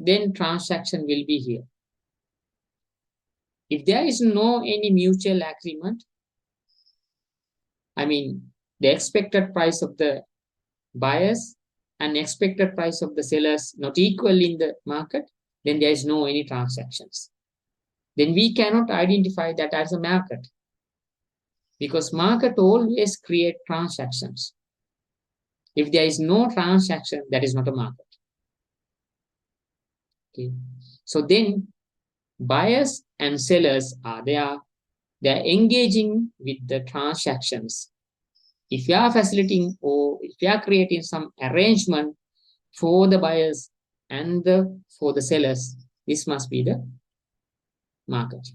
then transaction will be here. If there is no any mutual agreement, I mean, the expected price of the buyers and expected price of the sellers not equal in the market, then there is no any transactions. Then we cannot identify that as a market, because market always create transactions. If there is no transaction, that is not a market. Okay. So then buyers and sellers are there. They are engaging with the transactions. If you are facilitating or if you are creating some arrangement for the buyers and for the sellers, this must be the market.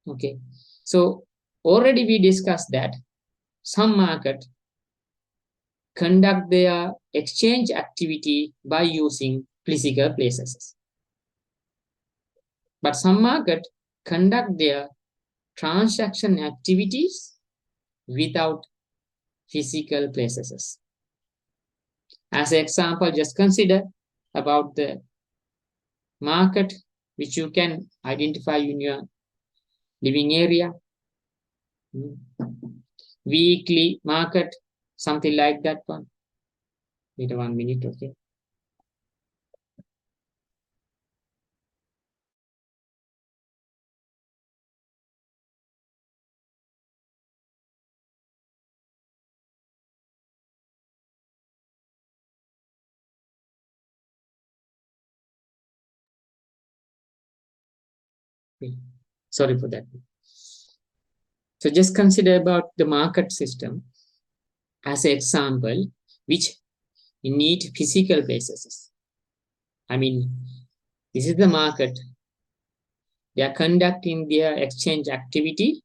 Okay. So already we discussed that some market conduct their exchange activity by using physical places. But some market conduct their transaction activities without physical places. As an example, just consider about the market which you can identify in your living area. Weekly market, something like that one. Wait 1 minute, okay. Sorry for that. So just consider about the market system as an example, which need physical places. I mean, this is the market. They are conducting their exchange activity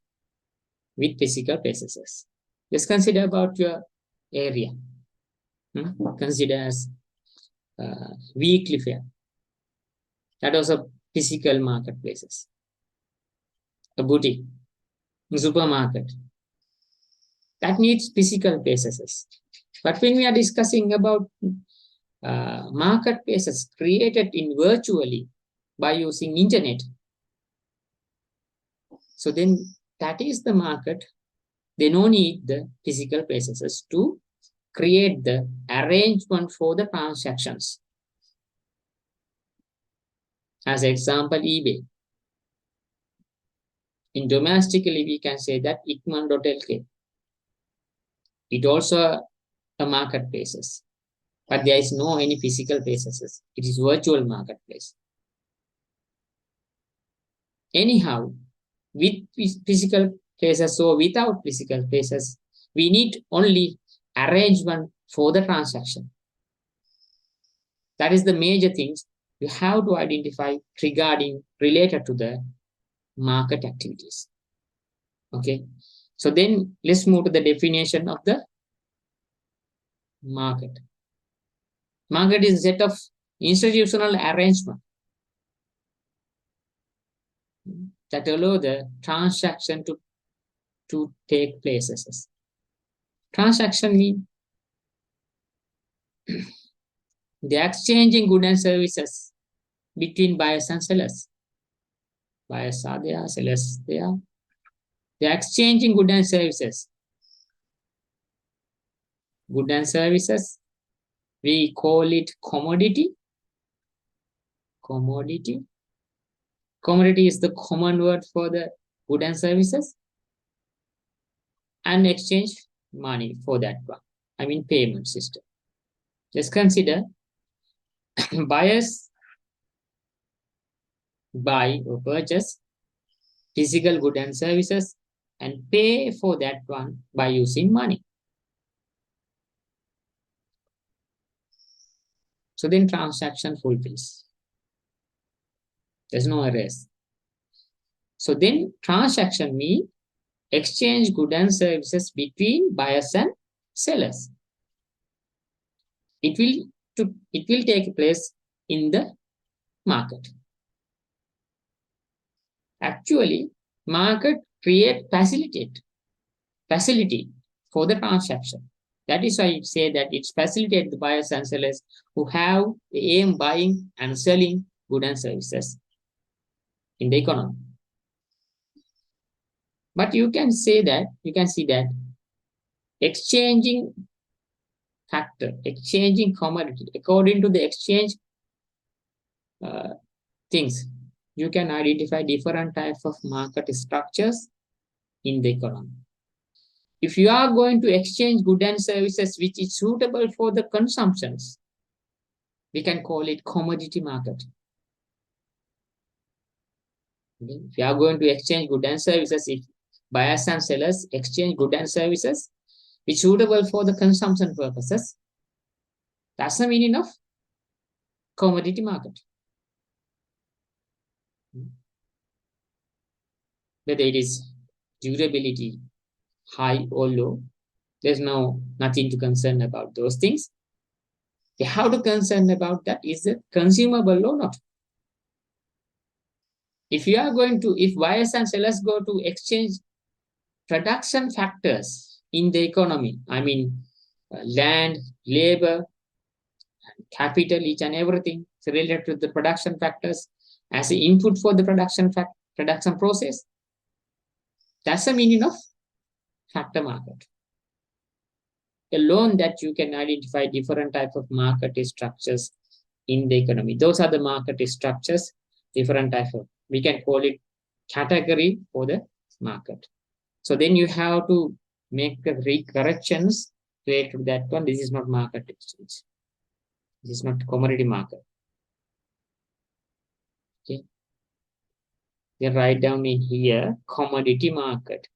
with physical places. Just consider about your area. Consider as weekly fair. That was a physical marketplaces. A boutique, a supermarket. That needs physical places. But when we are discussing about marketplaces created in virtually by using internet, so then that is the market. They don't need the physical places to create the arrangement for the transactions. As an example, eBay. In domestically, we can say that Ikman.lk. It also a marketplaces, but there is no any physical places. It is virtual marketplace. Anyhow, with physical places or without physical places, we need only arrangement for the transaction. That is the major things you have to identify regarding related to the market activities. Okay. So then let's move to the definition of the market. Market is a set of institutional arrangement that allow the transaction to take places. Transaction means the exchanging goods and services between buyers and sellers. Buyers are there, sellers there. The exchanging goods and services. Goods and services, we call it commodity. Commodity. Commodity is the common word for the goods and services. And exchange money for that one. I mean payment system. Just consider buyers buy or purchase physical goods and services and pay for that one by using money. So then transaction fulfills. There's no errors. So then transaction means exchange goods and services between buyers and sellers. It will take place in the market. Actually, market create facility for the transaction. That is why I say that it facilitates the buyers and sellers who have the aim buying and selling goods and services in the economy. But you can see that exchanging factor, exchanging commodity, according to the exchange things, you can identify different types of market structures in the economy. If you are going to exchange goods and services which is suitable for the consumptions, we can call it commodity market. Okay? If you are going to exchange goods and services, if buyers and sellers exchange goods and services which suitable for the consumption purposes, that's the meaning of commodity market. Whether it is durability high or low, there's nothing to concern about those things. We have to concern about that is it consumable or not. If buyers and sellers go to exchange production factors in the economy, I mean land, labor, capital, each and everything related to the production factors as an input for the production process, that's the meaning of factor market. Alone that you can identify different types of market structures in the economy. Those are the market structures, different types of, we can call it category for the market. So then you have to make the corrections related to that one. This is not market exchange. This is not commodity market. Okay. Then write down in here commodity market.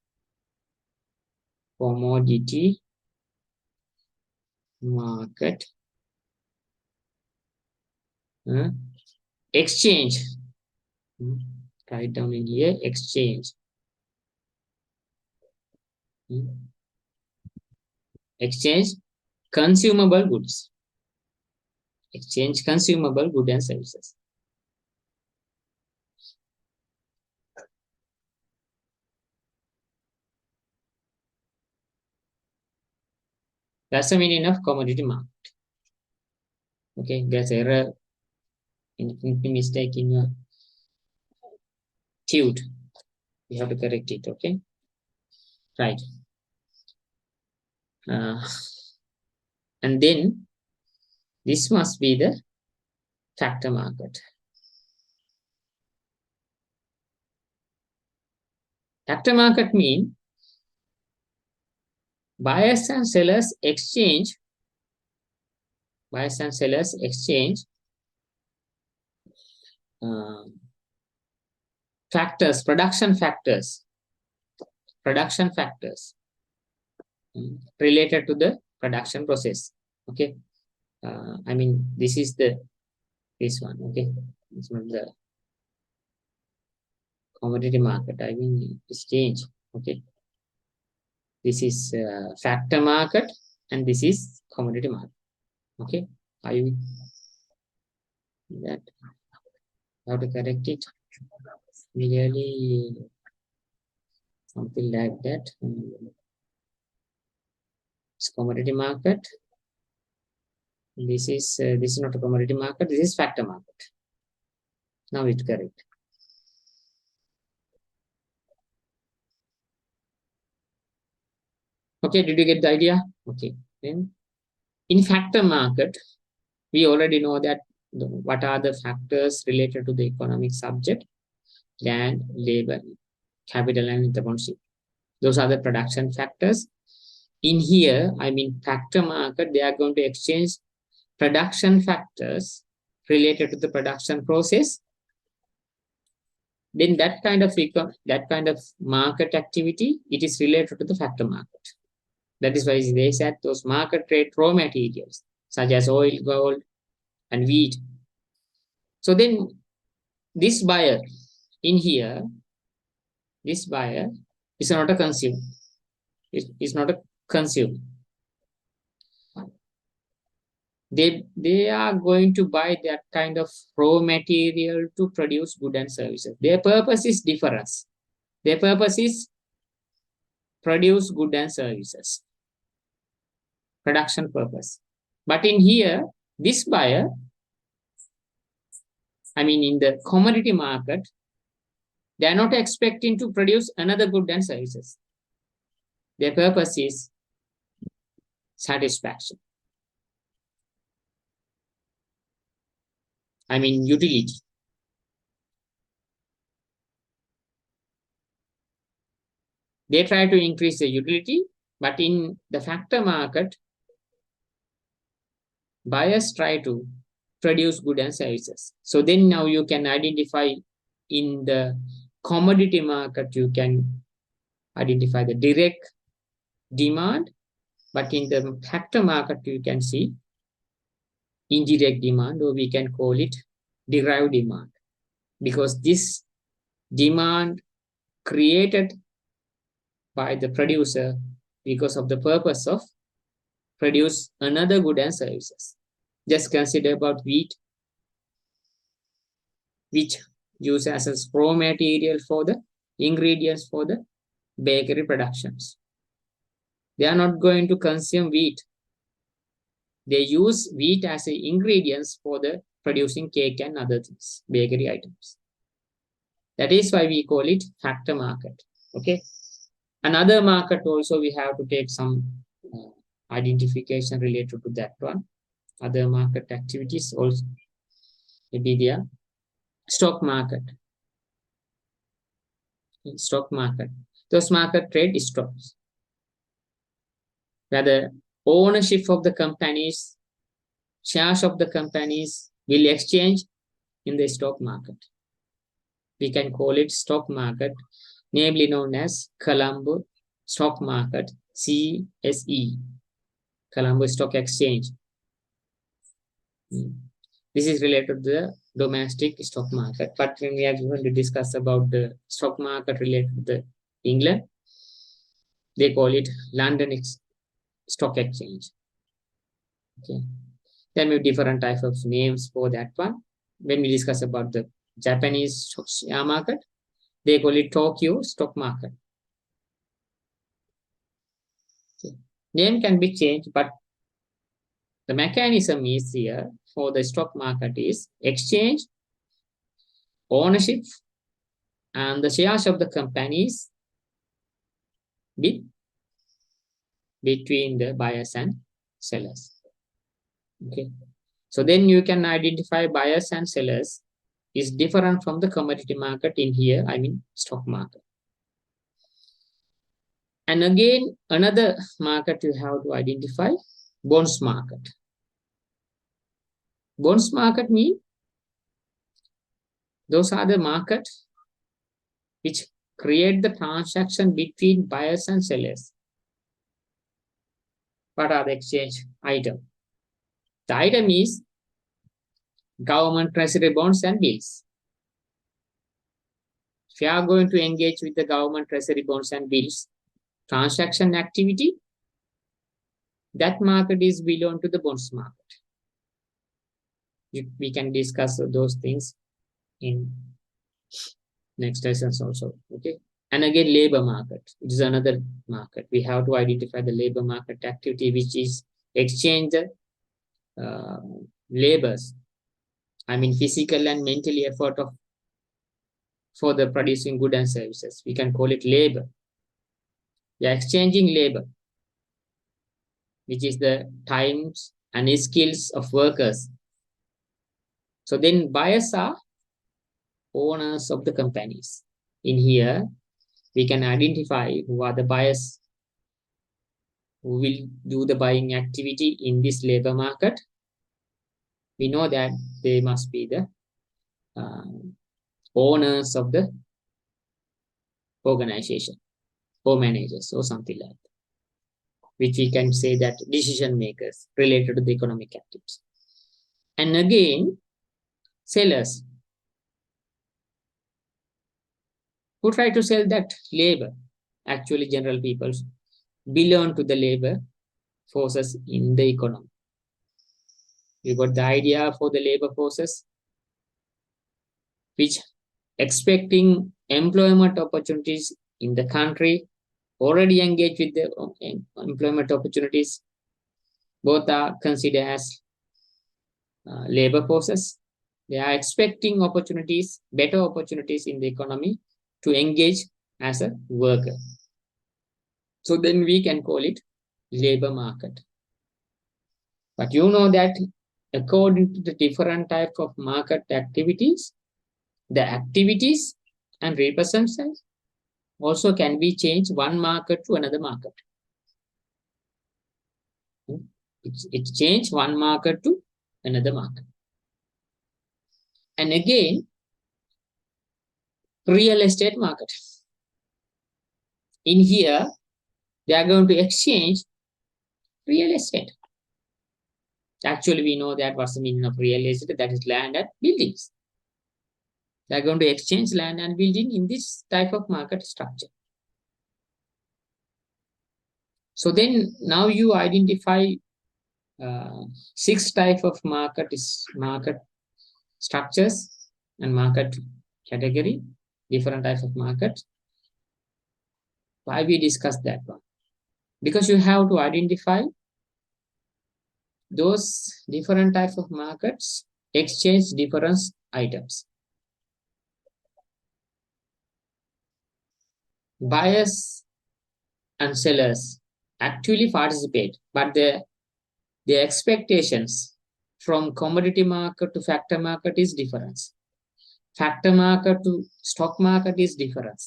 Commodity market. Exchange. Write down in here exchange. Exchange consumable goods. Exchange consumable goods and services. That's the meaning of commodity market. Okay, there's error, mistake in your tute. You have to correct it. Okay, right. And then this must be the factor market. Factor market means buyers and sellers exchange factors, production factors related to the production process. Okay, I mean this one. Okay, it's not the commodity market. I mean exchange. Okay, this is factor market and this is commodity market. Okay, are you that? How to correct it? Really something like that. It's commodity market. This is not a commodity market. This is factor market. Now it's correct. Okay, did you get the idea? Okay, then in factor market, we already know that what are the factors related to the economic subject: land, labor, capital, and entrepreneurship. Those are the production factors. In here, I mean factor market, they are going to exchange production factors related to the production process. Then that kind of market activity, it is related to the factor market. That is why they said those market rate raw materials such as oil, gold, and wheat. So then this buyer in here, this buyer is not a consumer. It's not a consumer. They are going to buy that kind of raw material to produce goods and services. Their purpose is different. Their purpose is produce goods and services. production purpose. But in here, this buyer, I mean, in the commodity market, they are not expecting to produce another good and services. Their purpose is satisfaction. I mean, utility. They try to increase the utility, but in the factor market, buyers try to produce goods and services. So then now you can identify in the commodity market, you can identify the direct demand, but in the factor market, you can see indirect demand, or we can call it derived demand, because this demand created by the producer because of the purpose of produce another good and services. Just consider about wheat, which use as raw material for the ingredients for the bakery productions. They are not going to consume wheat. They use wheat as ingredients for the producing cake and other things, bakery items. That is why we call it factor market. Okay. Another market also we have to take some identification related to that one. Other market activities also maybe there. Stock market. In stock market, those market trade stocks. Where the ownership of the companies, shares of the companies will exchange in the stock market. We can call it stock market, namely known as Colombo Stock Market, CSE, Colombo Stock Exchange. This is related to the domestic stock market. But when we are going to discuss about the stock market related to the England, they call it London Stock Exchange. Okay. There may be different types of names for that one. When we discuss about the Japanese share market, they call it Tokyo Stock Market. Okay. Name can be changed, but the mechanism is here for the stock market is exchange, ownership, and the shares of the companies between the buyers and sellers. Okay. So then you can identify buyers and sellers is different from the commodity market in here, I mean stock market. And again, another market you have to identify, bonds market. Bonds market mean those are the market which create the transaction between buyers and sellers. What are the exchange item? The item is government treasury bonds and bills. If you are going to engage with the government treasury bonds and bills transaction activity, that market is belong to the bonds market. We can discuss those things in next lessons also. Okay. And again, labor market, it is another market. We have to identify the labor market activity, which is exchange labors. I mean, physical and mental effort for the producing goods and services. We can call it labor. We are exchanging labor, which is the times and skills of workers. So then buyers are owners of the companies. In here, we can identify who are the buyers who will do the buying activity in this labor market. We know that they must be the owners of the organization or managers or something like that, which we can say that decision makers related to the economic activities. And again, sellers who try to sell that labor, actually general people belong to the labor forces in the economy. You got the idea for the labor forces, which expecting employment opportunities in the country, already engaged with the employment opportunities, Both are considered as labor forces. They are expecting opportunities, better opportunities in the economy to engage as a worker. So then we can call it labor market. But you know that according to the different type of market activities, the activities and representations also can be changed one market to another market. It changed one market to another market. And again, real estate market. In here, they are going to exchange real estate. Actually, we know that what's the meaning of real estate, that is land and buildings. They are going to exchange land and building in this type of market structure. So then now you identify 6 type of market structures and market category, different types of market. Why we discuss that one? Because you have to identify those different types of markets exchange different items. Buyers and sellers actually participate, but their expectations from commodity market to factor market is different. Factor market to stock market is different.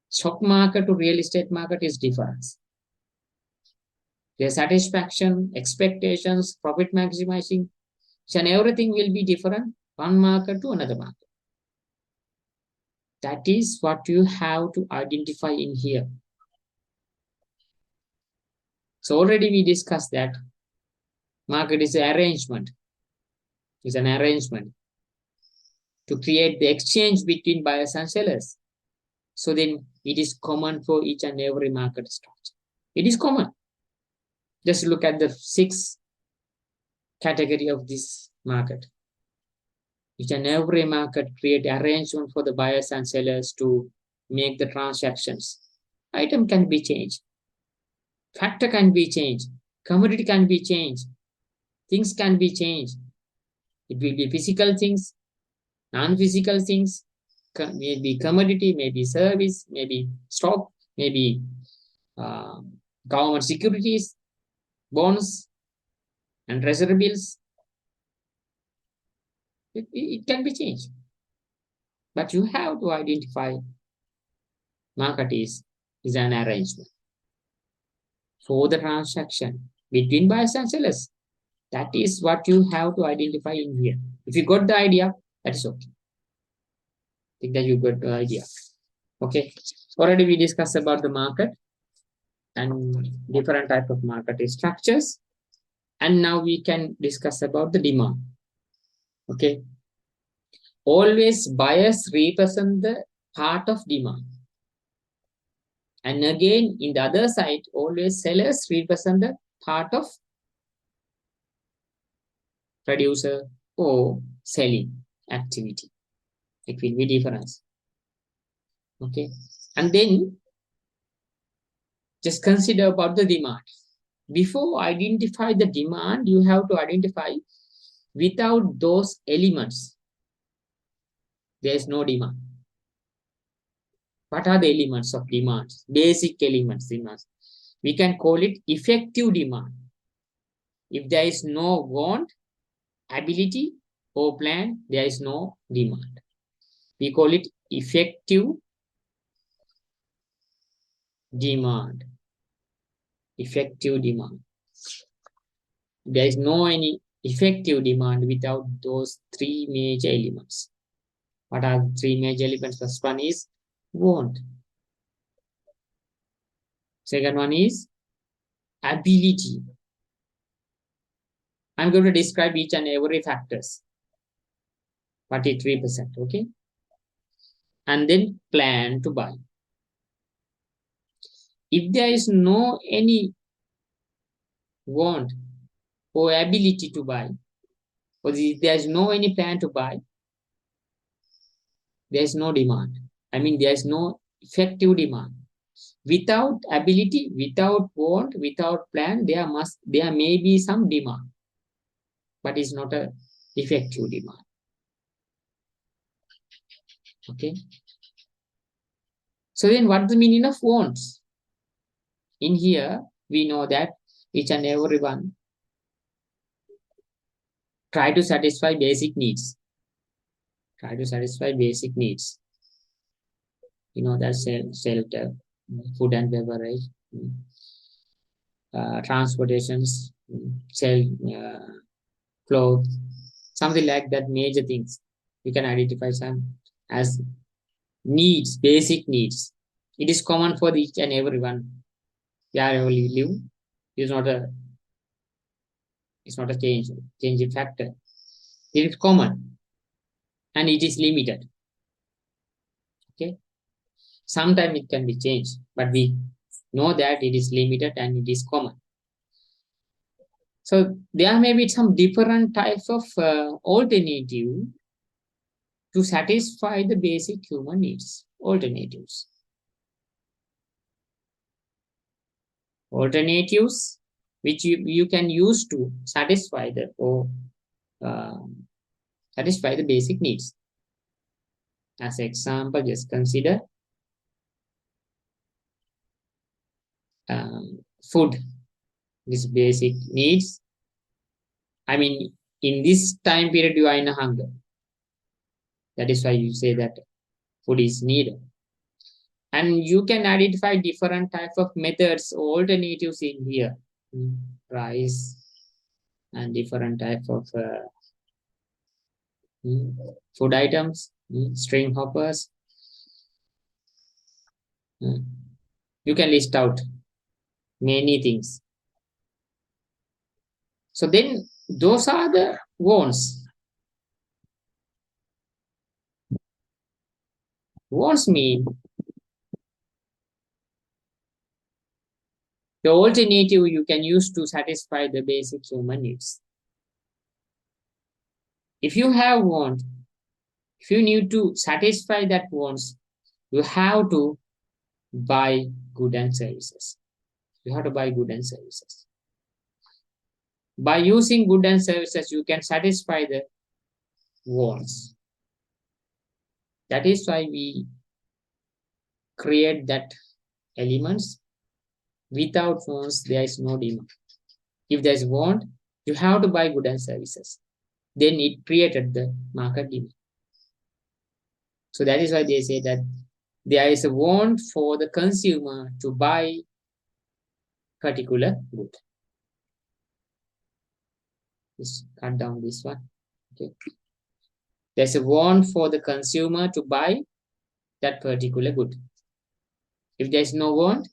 Stock market to real estate market is different. Their satisfaction, expectations, profit maximizing, and everything will be different one market to another market. That is what you have to identify in here. So already we discussed that market is an arrangement. It's an arrangement to create the exchange between buyers and sellers. So then it is common for each and every market structure. It is common. Just look at the 6 category of this market. Each and every market create arrangement for the buyers and sellers to make the transactions. Item can be changed. Factor can be changed. Commodity can be changed. Things can be changed. It will be physical things, non-physical things, maybe commodity, maybe service, maybe stock, maybe government securities, bonds, and treasury bills. It can be changed. But you have to identify market is an arrangement for the transaction between buyers and sellers. That is what you have to identify in here. If you got the idea, that is okay. I think that you got the idea. Okay. Already we discussed about the market and different type of market structures. And now we can discuss about the demand. Okay. Always buyers represent the part of demand. And again, in the other side, always sellers represent the part of producer or selling activity. It will be different. Okay. And then just consider about the demand. Before identify the demand, you have to identify without those elements, there is no demand. What are the elements of demand? Basic elements demand. We can call it effective demand. If there is no want, ability, or plan, there is no demand. We call it effective demand. Effective demand. There is no any effective demand without those 3 major elements. What are the 3 major elements? First one is want. Second one is ability. I'm going to describe each and every factors. What it represents, okay? And then plan to buy. If there is no any want or ability to buy, or if there is no any plan to buy, there is no demand. I mean, there is no effective demand. Without ability, without want, without plan, there may be some demand, but it's not a effective demand. Okay. So then what's the meaning of wants? In here, we know that each and everyone try to satisfy basic needs. Try to satisfy basic needs. You know, that shelter, food and beverage, transportations, sell clothes, something like that, major things. You can identify some as needs, basic needs. It is common for each and everyone. Wherever you live, it's not a changing factor. It is common and it is limited. Okay. Sometimes it can be changed, but we know that it is limited and it is common. So there may be some different types of alternative to satisfy the basic human needs. Alternatives which you can use to satisfy uh, satisfy the basic needs. As example, just consider food, these basic needs. I mean, in this time period, you are in a hunger. That is why you say that food is needed. And you can identify different types of methods, alternatives in here. Rice and different types of food items, string hoppers. You can list out many things. So then those are the wants. Wants mean the alternative you can use to satisfy the basic human needs. If you have want, if you need to satisfy that wants, you have to buy goods and services. You have to buy goods and services. By using goods and services, you can satisfy the wants. That is why we create that elements. Without wants, there is no demand. If there is want, you have to buy goods and services. Then it created the market demand. So that is why they say that there is a want for the consumer to buy particular good. Just cut down this one. Okay. There's a want for the consumer to buy that particular good. If there's no want,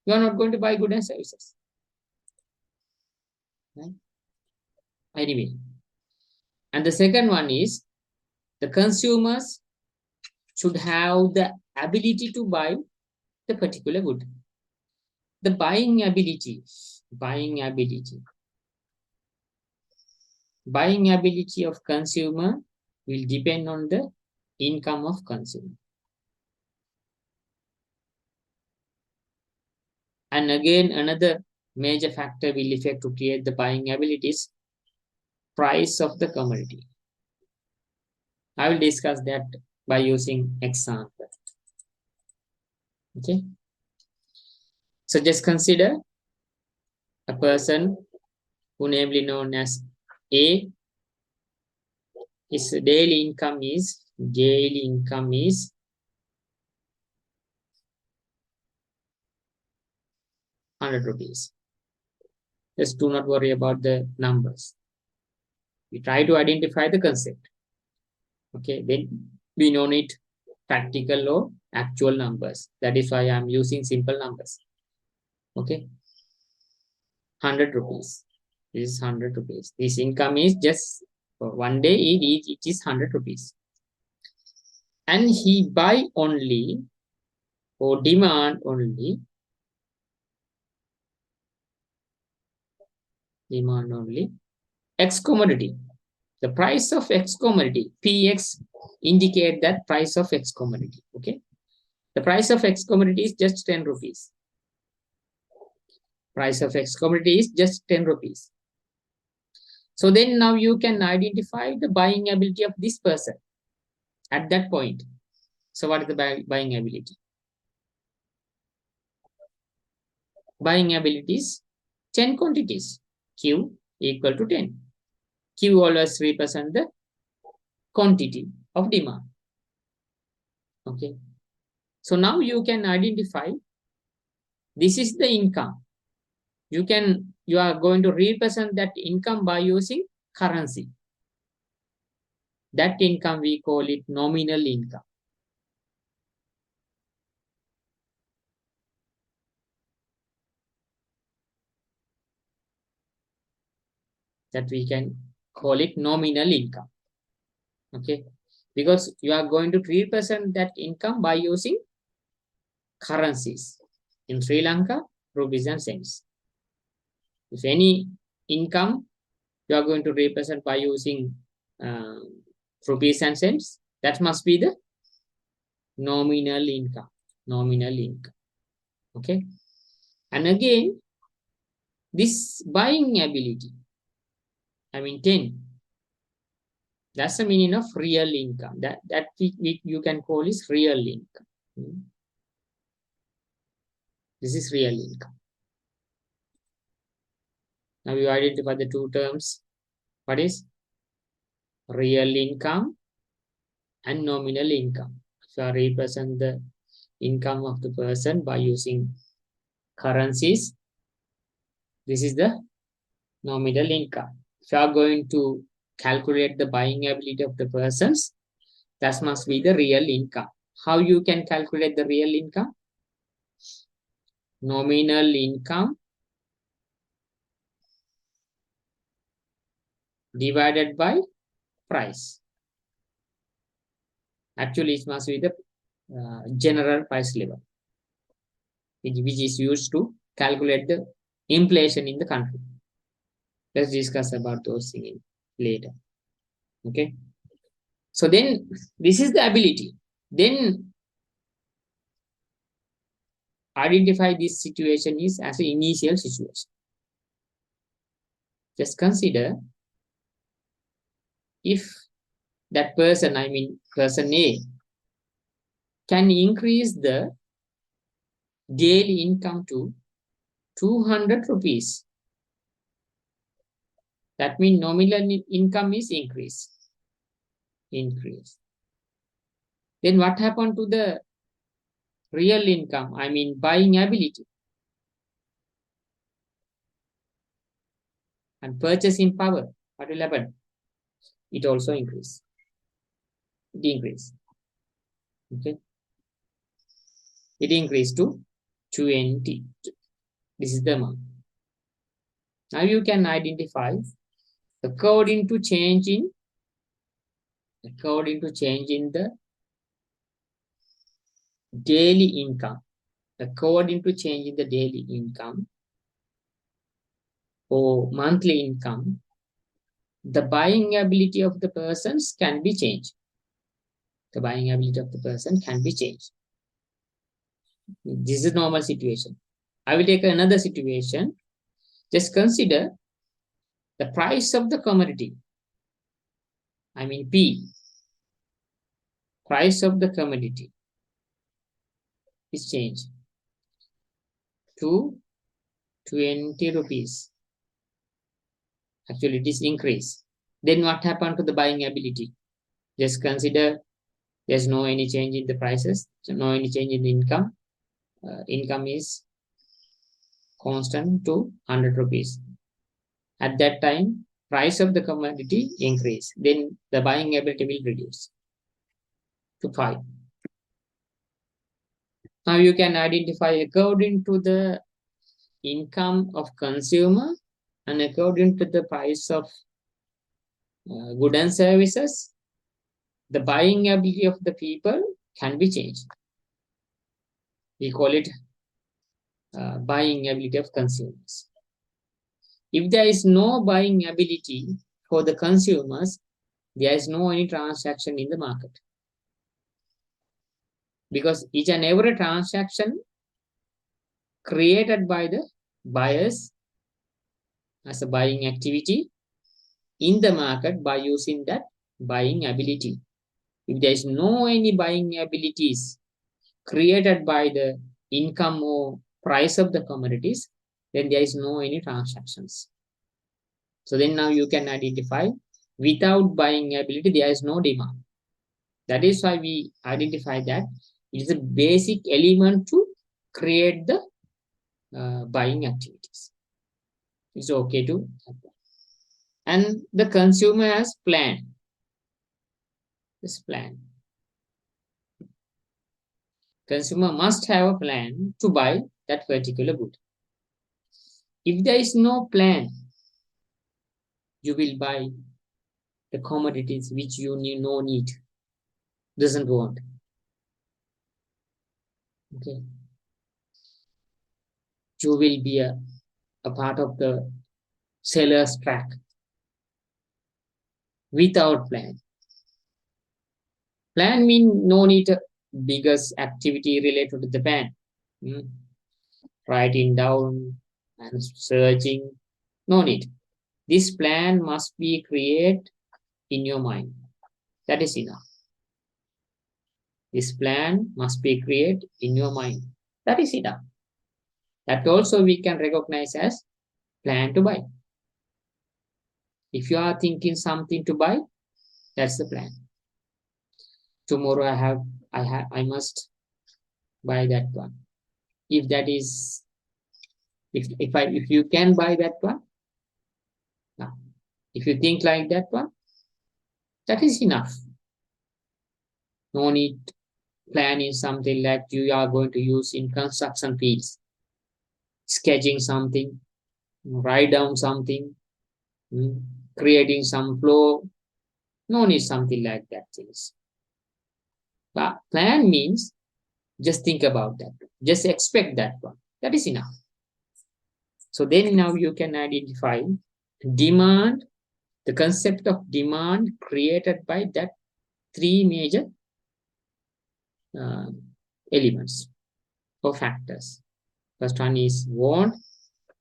you are not going to buy goods and services. Right? Anyway. And the second one is the consumers should have the ability to buy the particular good. The buying ability of consumer will depend on the income of consumer. And again, another major factor will affect to create the buying abilities, price of the commodity. I will discuss that by using example. Okay. So just consider a person who namely known as A. His daily income is 100 rupees. Just do not worry about the numbers. We try to identify the concept. Okay, then we don't need practical or actual numbers. That is why I'm using simple numbers. Okay, 100 rupees. This is 100 rupees. This income is just for one day, it is 100 rupees. And he buy only or demand only X commodity. The price of X commodity, PX, indicate that price of X commodity. Okay. The price of X commodity is just 10 rupees. Price of X commodity is just 10 rupees. So then now you can identify the buying ability of this person at that point. So what is the buying ability? Buying ability is 10 quantities. Q equal to 10. Q always represent the quantity of demand. Okay. So now you can identify this is the income. You are going to represent that income by using currency. That income we call it nominal income. That we can call it nominal income. Okay, because you are going to represent that income by using currencies. In Sri Lanka, rupees and cents. If any income you are going to represent by using rupees and cents, that must be the nominal income. Nominal income. Okay, and again, this buying ability, I mean 10. That's the meaning of real income. That you can call is real income. This is real income. Now you identify the two terms. What is real income and nominal income? So I represent the income of the person by using currencies. This is the nominal income. If you are going to calculate the buying ability of the persons, that must be the real income. How you can calculate the real income? Nominal income divided by price. Actually, it must be the general price level, which is used to calculate the inflation in the country. Let's discuss about those things later. Okay. So then this is the ability. Then identify this situation is as an initial situation. Just consider if that person, I mean person A, can increase the daily income to 200 rupees. That means nominal income is increased. Then what happened to the real income? I mean buying ability and purchasing power. What will happen? It also increase. It increase. Okay. It increased to 20. This is the amount. Now you can identify according to change in the daily income. According to change in the daily income or monthly income, the buying ability of the persons can be changed. The buying ability of the person can be changed. This is a normal situation. I will take another situation. Just consider the price of the commodity. I mean P. Price of the commodity is changed to 20 rupees. Actually, it is increased. Then what happened to the buying ability? Just consider there's no any change in the prices, so no any change in the income. Income is constant to 100 rupees. At that time, price of the commodity increase. Then the buying ability will reduce to 5. Now you can identify according to the income of consumer and according to the price of goods and services, the buying ability of the people can be changed. We call it buying ability of consumers. If there is no buying ability for the consumers, there is no any transaction in the market. because each and every transaction created by the buyers as a buying activity in the market by using that buying ability. If there is no any buying abilities created by the income or price of the commodities, then there is no any transactions. So then now you can identify without buying ability, there is no demand. That is why we identify that it is a basic element to create the buying activities. It's okay to apply. And the consumer has plan. This plan. Consumer must have a plan to buy that particular good. If there is no plan, you will buy the commodities which you no need, doesn't want. Okay. You will be a part of the seller's track without plan. Plan means no need a biggest activity related to the plan. Writing down and searching, no need. This plan must be created in your mind. That is enough. This plan must be created in your mind. That is enough. That also we can recognize as plan to buy. If you are thinking something to buy, that's the plan. Tomorrow I must buy that one. If that is, if you can buy that one, now, if you think like that one, that is enough. No need planning something like you are going to use in construction fields. Sketching something, write down something, creating some flow. No need something like that things. But plan means just think about that. Just expect that one. That is enough. So then now you can identify demand, the concept of demand created by that three major elements or factors. First one is want,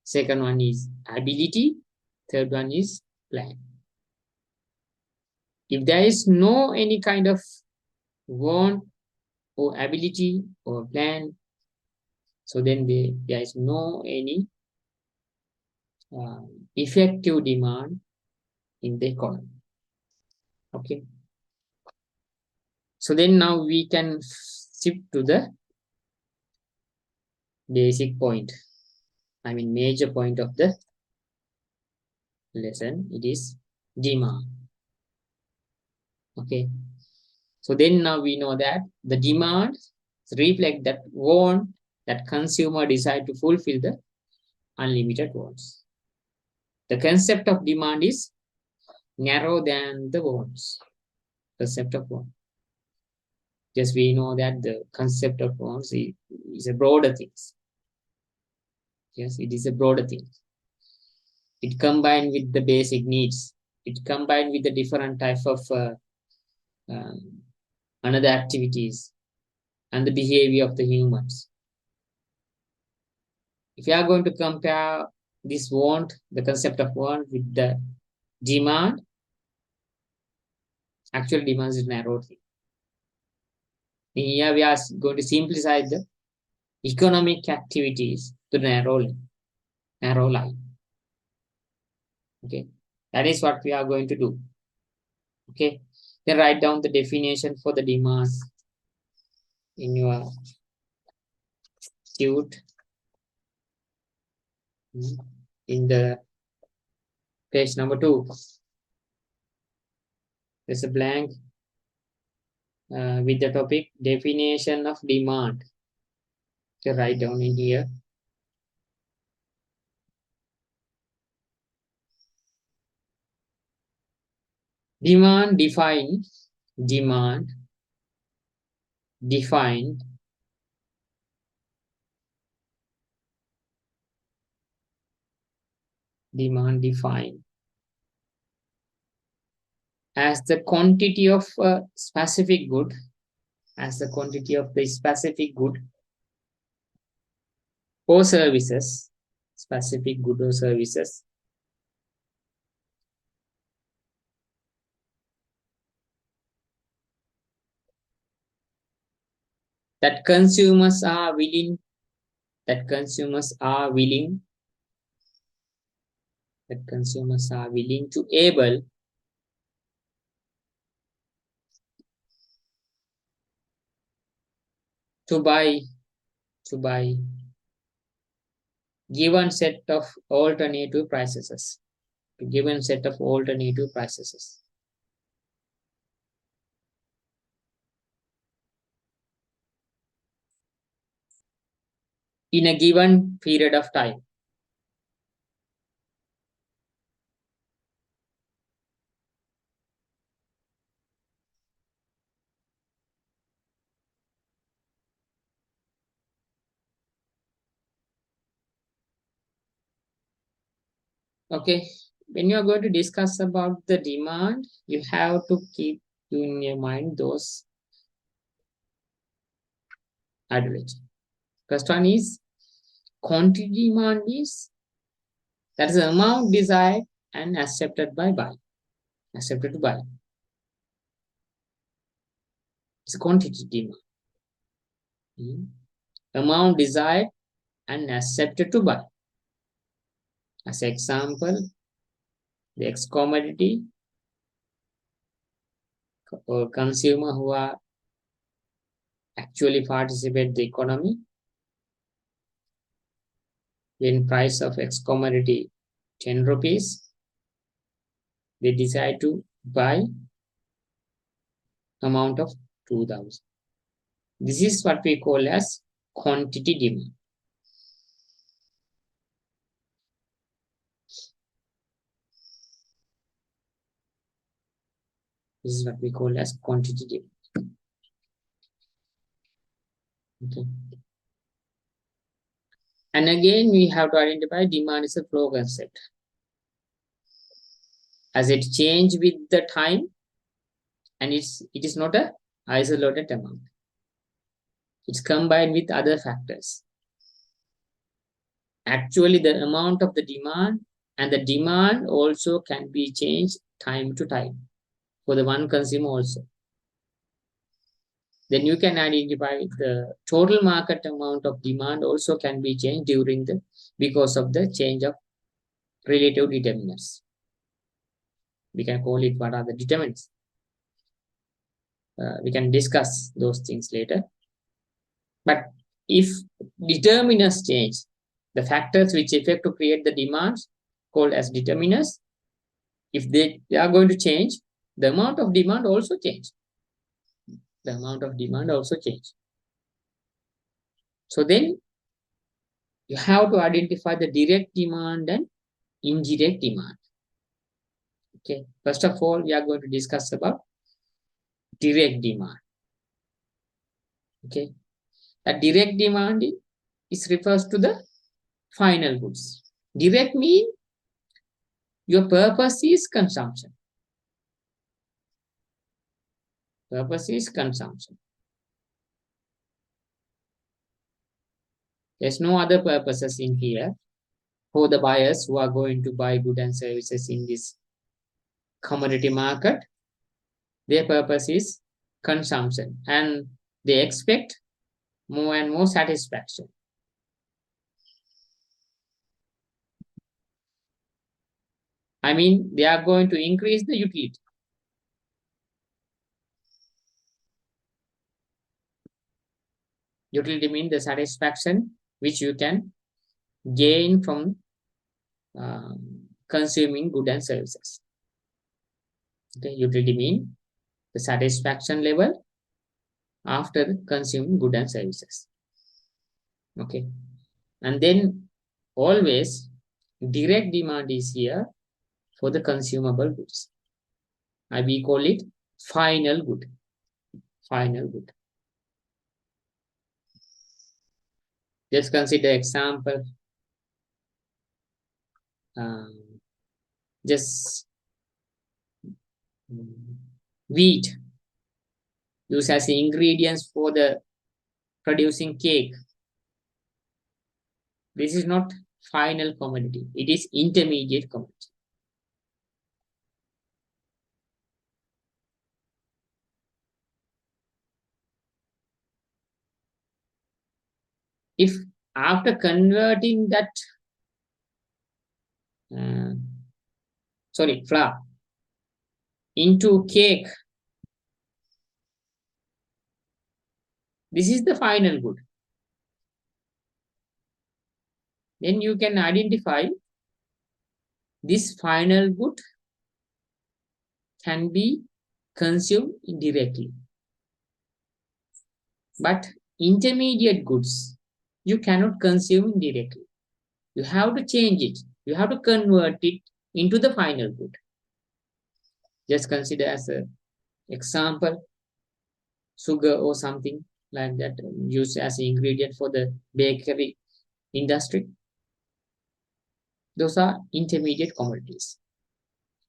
second one is ability, third one is plan. If there is no any kind of want or ability or plan, so then there is no any effective demand in the economy. Okay. So then now we can shift to the basic point. I mean major point of the lesson. It is demand. Okay. So then now we know that the demand reflect that want that consumer decide to fulfill the unlimited wants. The concept of demand is narrow than the wants. Concept of want. Just we know that the concept of wants is a broader thing. Yes, it is a broader thing. It combined with the basic needs. It combined with the different type of another activities and the behavior of the humans. If you are going to compare this want, the concept of want with the demand, actual demand is narrow thing. In here we are going to simplify the economic activities to narrow line. Okay, that is what we are going to do. Okay, then write down the definition for the demand in your sheet in the page number 2. There's a blank with the topic definition of demand. So write down in here. Demand defined as the quantity of a specific good as the quantity of the specific good or services, specific good or services that consumers are willing, that consumers are willing, that consumers are willing to able to buy, to buy given set of alternative prices, given set of alternative prices in a given period of time. Okay, when you are going to discuss about the demand, you have to keep in your mind those ideology. First one is quantity demand is that is the amount desired and accepted by buy. Accepted to buy. It's quantity demand. Amount desired and accepted to buy. As example, the X commodity or consumer who are actually participate the economy. When price of X commodity 10 rupees, they decide to buy amount of 2000. This is what we call as quantity demand. This is what we call as quantity demand. Okay. And again, we have to identify demand is a flow concept. As it change with the time, and it is not a isolated amount. It's combined with other factors. Actually, the amount of the demand and the demand also can be changed time to time for the one consumer also. Then you can identify the total market amount of demand also can be changed during the because of the change of relative determinants. We can call it what are the determinants. We can discuss those things later. But if determinants change, the factors which affect to create the demands called as determinants, if they are going to change, the amount of demand also change. The amount of demand also change. So then you have to identify the direct demand and indirect demand. Okay, first of all, we are going to discuss about direct demand. Okay, that direct demand is refers to the final goods. Direct means your purpose is consumption. Purpose is consumption. There's no other purposes in here for the buyers who are going to buy goods and services in this commodity market. Their purpose is consumption and they expect more and more satisfaction. I mean, they are going to increase the utility. Utility means the satisfaction which you can gain from consuming goods and services. Okay, utility means the satisfaction level after consuming goods and services. Okay, and then always direct demand is here for the consumable goods. We call it final good. Final good. Just consider example. Just wheat. used as ingredients for the producing cake. This is not final commodity. It is intermediate commodity. If after converting that, flour into cake, this is the final good. Then you can identify this final good can be consumed indirectly. But intermediate goods, you cannot consume indirectly. You have to change it. You have to convert it into the final good. Just consider as an example, sugar or something like that used as an ingredient for the bakery industry. Those are intermediate commodities.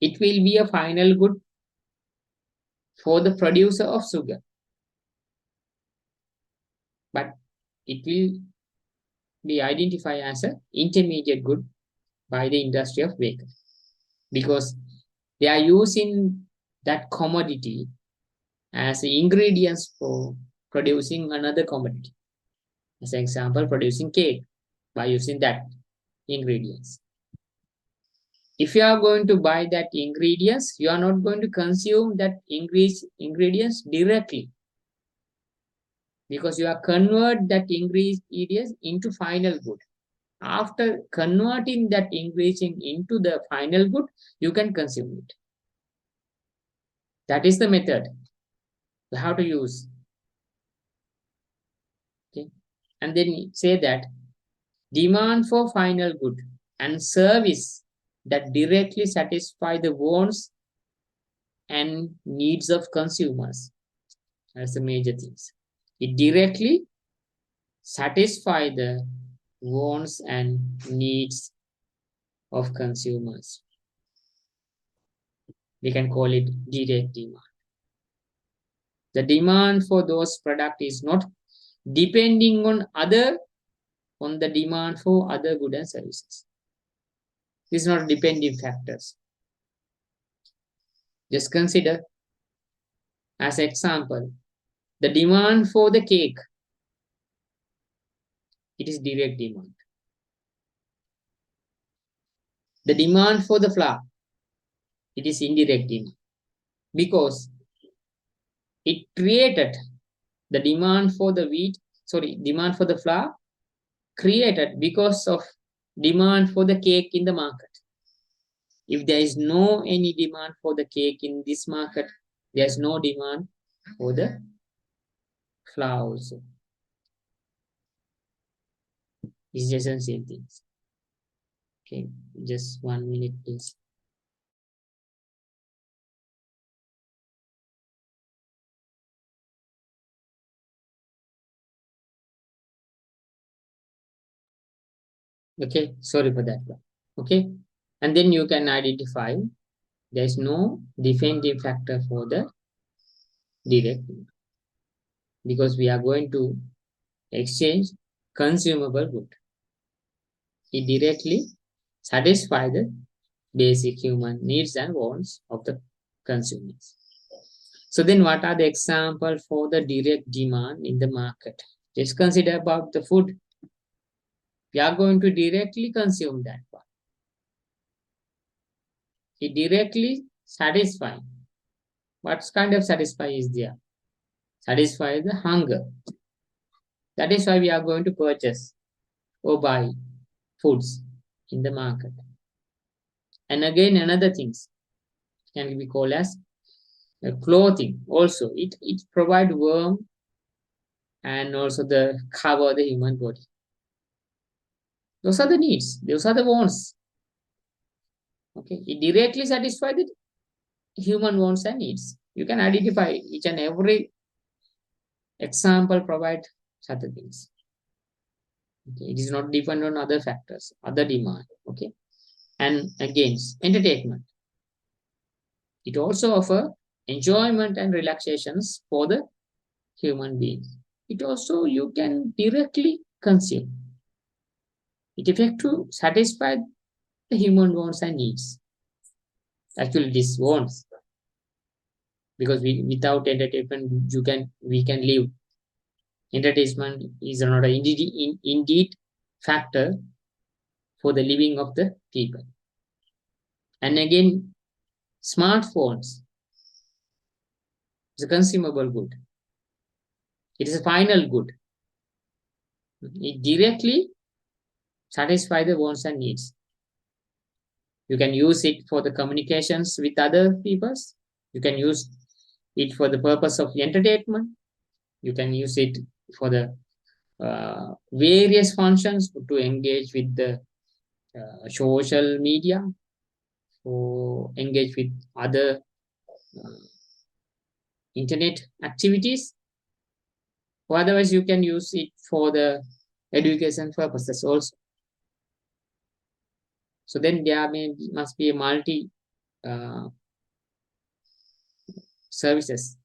It will be a final good for the producer of sugar, but it will be identified as an intermediate good by the industry of bakery, because they are using that commodity as ingredients for producing another commodity. As an example, producing cake by using that ingredients. If you are going to buy that ingredients, you are not going to consume that ingredients directly, because you are convert that ingredients into final good. After converting that ingredient into the final good, you can consume it. That is the method you have to use. Okay, and then say that demand for final good and service that directly satisfy the wants and needs of consumers. That's the major things. It directly satisfy the wants and needs of consumers. We can call it direct demand. The demand for those products is not depending on the demand for other goods and services. These are not dependent factors. Just consider as an example, the demand for the cake, it is direct demand. The demand for the flour, it is indirect demand, because it created the demand for the demand for the flour created because of demand for the cake in the market. If there is no any demand for the cake in this market, there is no demand for the flour also. It's just the same things. Okay, just 1 minute, please. Okay, sorry for that one. Okay, and then you can identify there is no definitive factor for the direct, because we are going to exchange consumable good. It directly satisfies the basic human needs and wants of the consumers. So then what are the examples for the direct demand in the market? Just consider about the food. We are going to directly consume that one. It directly satisfies. What kind of satisfy is there? Satisfy the hunger. That is why we are going to purchase or buy foods in the market. And again, another things can be called as clothing. Also, it provides warmth and also the cover the human body. Those are the needs. Those are the wants. Okay, it directly satisfies the human wants and needs. You can identify each and every example provide such things. Okay, it is not dependent on other factors, other demand. Okay, and again, entertainment. It also offers enjoyment and relaxations for the human beings. It also you can directly consume. It affects to satisfy the human wants and needs. Actually, this wants, because without entertainment we can live. Entertainment is not an indeed factor for the living of the people. And again, smartphones is a consumable good. It is a final good. It directly satisfies the wants and needs. You can use it for the communications with other peoples. You can use it for the purpose of entertainment. You can use it for the various functions to engage with the social media, or engage with other uh, internet activities, or otherwise you can use it for the education purposes also. So then there must be a multi uh, services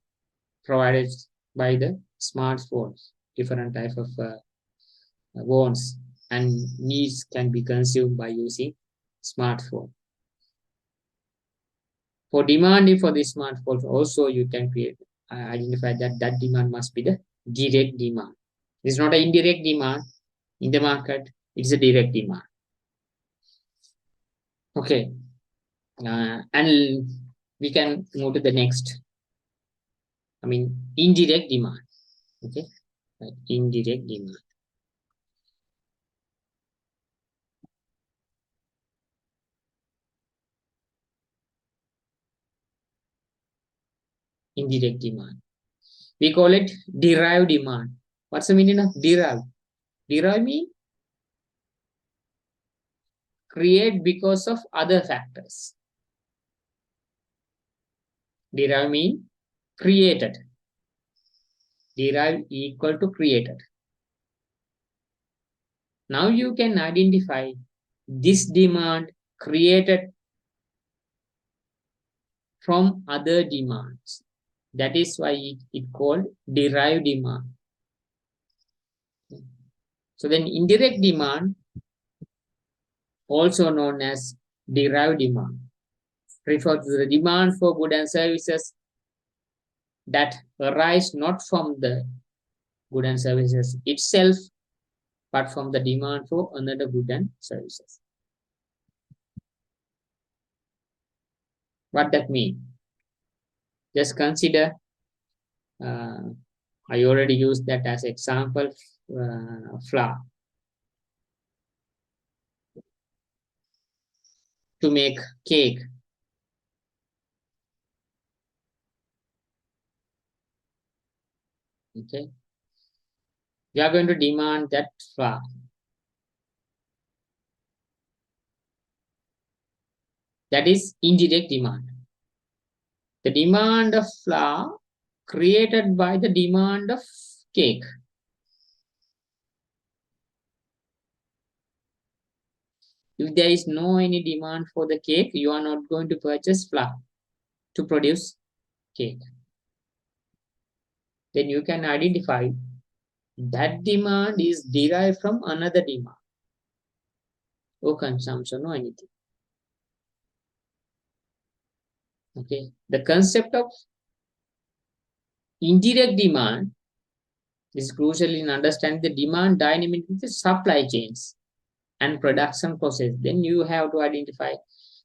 provided by the smartphones. Different type of wants and needs can be consumed by using smartphone. For demanding for the smartphone, also you can identify that that demand must be the direct demand. It's not an indirect demand in the market, it's a direct demand. Okay, and we can move to the next. Indirect demand. Okay, right. Indirect demand. Indirect demand. We call it derived demand. What's the meaning of derived? Derived means create because of other factors. Derived means created. Derived equal to created. Now you can identify this demand created from other demands. That is why it called derived demand. So then indirect demand, also known as derived demand, refers to the demand for goods and services that arise not from the goods and services itself, but from the demand for another goods and services. What that means? Just consider, I already used that as example, flour. To make cake. Okay. We are going to demand that flour. That is indirect demand. The demand of flour created by the demand of cake. If there is no any demand for the cake, you are not going to purchase flour to produce cake. Then you can identify that demand is derived from another demand or consumption or anything. Okay. The concept of indirect demand is crucial in understanding the demand dynamic in the supply chains and production process. Then you have to identify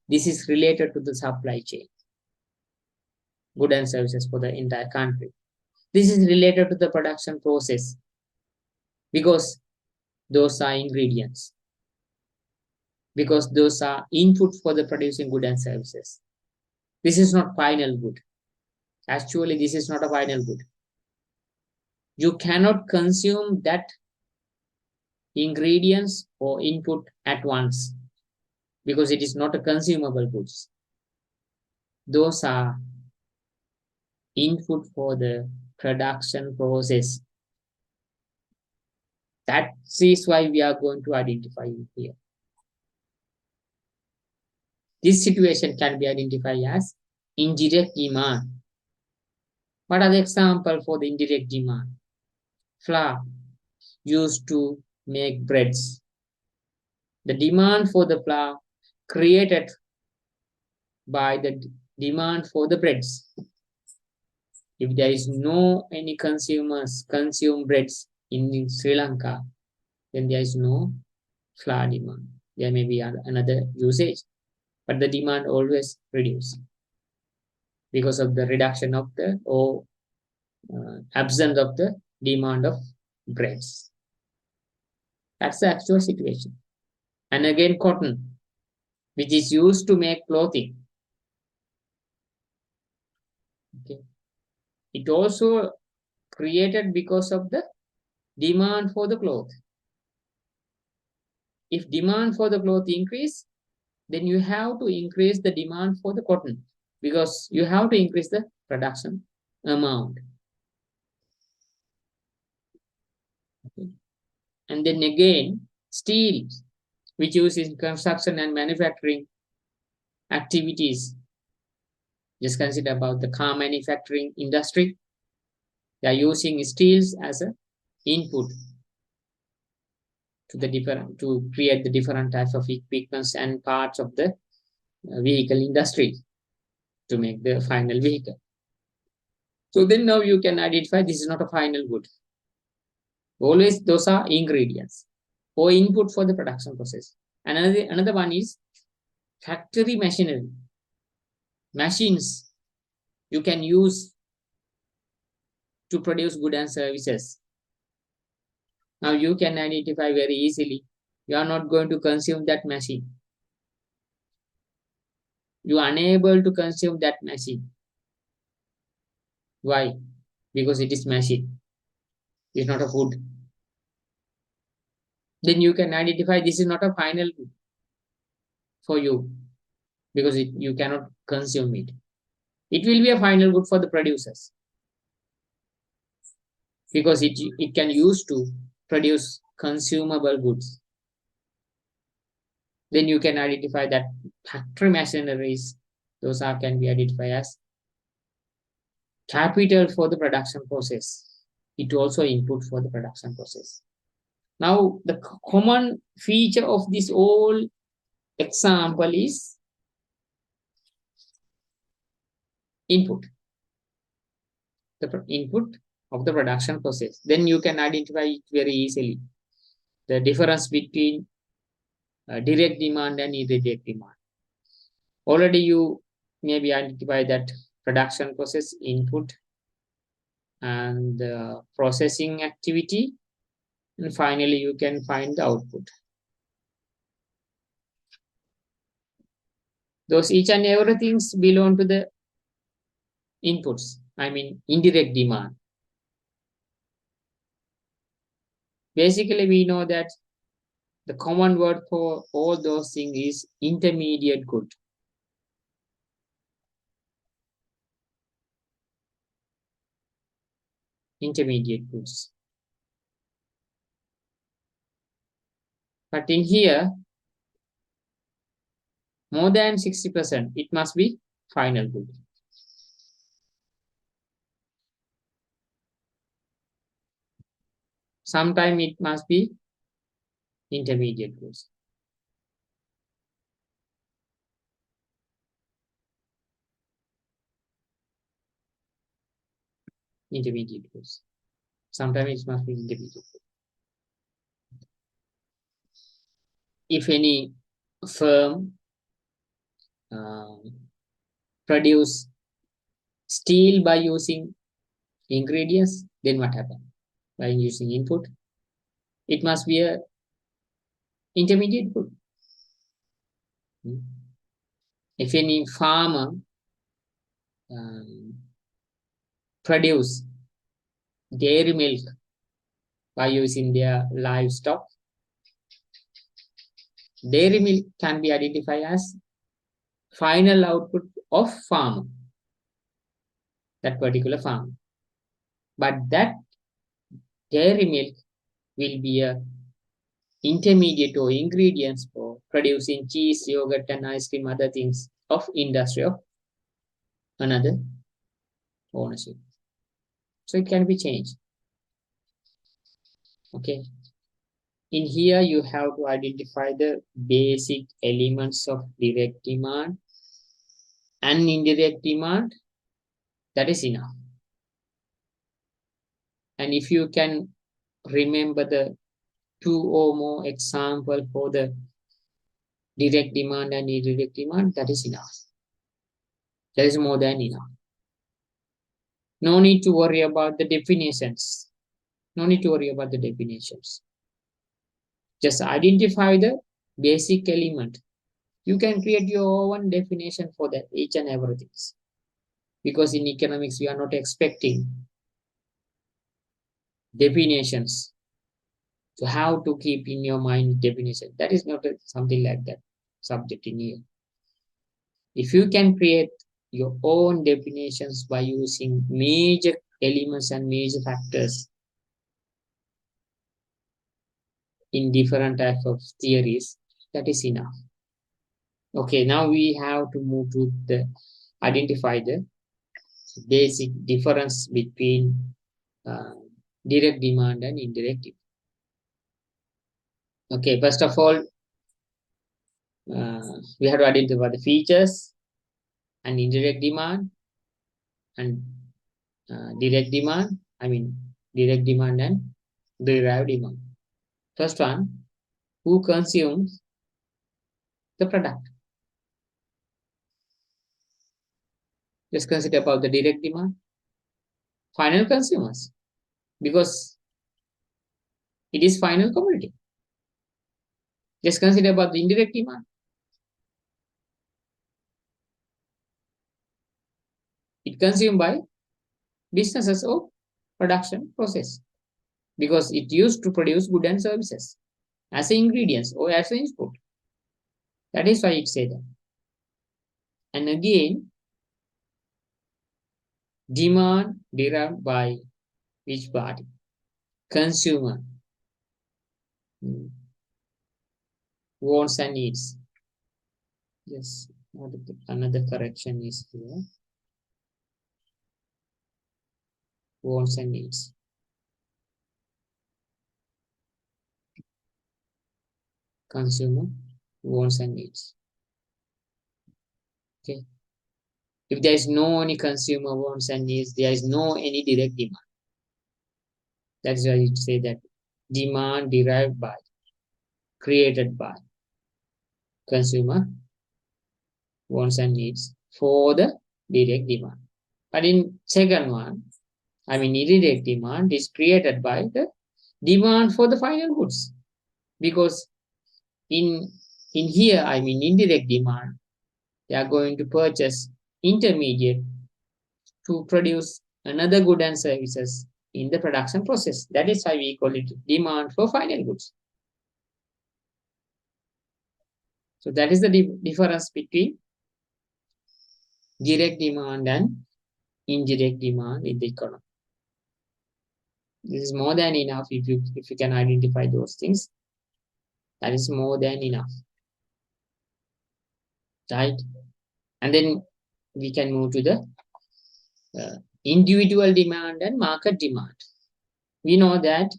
this is related to the supply chain, goods and services for the entire country. This is related to the production process because those are ingredients, because those are input for the producing goods and services. This is not final good. Actually, this is not a final good. You cannot consume that ingredients or input at once because it is not a consumable goods. Those are input for the production process. That is why we are going to identify here. This situation can be identified as indirect demand. What are the examples for the indirect demand? Flour used to make breads. The demand for the flour created by the demand for the breads. If there is no any consumers consume breads in Sri Lanka, then there is no flour demand. There may be another usage, but the demand always reduces because of the reduction of the or absence of the demand of breads. That's the actual situation. And again, cotton, which is used to make clothing. Okay. It also created because of the demand for the cloth. If demand for the cloth increase, then you have to increase the demand for the cotton because you have to increase the production amount. Okay. And then again, steel, which used in construction and manufacturing activities. Just consider about the car manufacturing industry. They are using steels as an input to the different to create the different types of equipments and parts of the vehicle industry to make the final vehicle. So then now you can identify this is not a final good. Always those are ingredients or input for the production process. Another one is factory machinery. Machines you can use to produce goods and services. Now you can identify very easily. You are not going to consume that machine. You are unable to consume that machine. Why? Because it is machine. It's not a food. Then you can identify this is not a final good for you because you cannot consume it. It will be a final good for the producers because it can use to produce consumable goods. Then you can identify that factory machineries, those are can be identified as capital for the production process. It also input for the production process. Now, the common feature of this whole example is input. The input of the production process. Then you can identify it very easily. The difference between direct demand and indirect demand. Already you maybe identify that production process input and the processing activity, and finally you can find the output. Those each and everything belong to the inputs, I mean indirect demand. Basically we know that the common word for all those things is intermediate good. Intermediate goods. But in here, more than 60%, it must be final good. Sometimes it must be intermediate goods. Intermediate goods. Sometimes it must be intermediate goods. If any firm produce steel by using ingredients, then what happens? By using input, it must be a intermediate good. If any farmer produce dairy milk by using their livestock, dairy milk can be identified as final output of farmer, that particular farm. But that dairy milk will be a intermediate or ingredients for producing cheese, yogurt, and ice cream, other things of industry of another ownership. So it can be changed. Okay. In here, you have to identify the basic elements of direct demand and indirect demand. That is enough. And if you can remember the two or more example for the direct demand and indirect demand, that is enough. That is more than enough. No need to worry about the definitions. No need to worry about the definitions. Just identify the basic element. You can create your own definition for that, each and everything. Because in economics, we are not expecting definitions. So how to keep in your mind definition? That is not something like that subject in here. If you can create your own definitions by using major elements and major factors in different types of theories, that is enough. Okay, now we have to move to the identify the basic difference between direct demand and indirect demand. Okay, first of all, we have to identify the features and indirect demand and direct demand. I mean, direct demand and derived demand. First one, who consumes the product? Let's consider about the direct demand. Final consumers, because it is final commodity. Just consider about the indirect demand. It consumed by businesses or production process because it used to produce goods and services as ingredients or as an input. That is why it said that. And again, demand derived by which party? Consumer. Wants and needs. Yes, another correction is here. Wants and needs. Consumer wants and needs. Okay. If there is no any consumer wants and needs, there is no any direct demand. That's why you say that demand derived by, created by consumer wants and needs for the direct demand. But in second one, I mean indirect demand is created by the demand for the final goods. Because in here, I mean indirect demand, they are going to purchase intermediate to produce another good and services in the production process. That is why we call it demand for final goods. So that is the difference between direct demand and indirect demand in the economy. This is more than enough if you can identify those things. That is more than enough. Right? And then we can move to the individual demand and market demand. We know that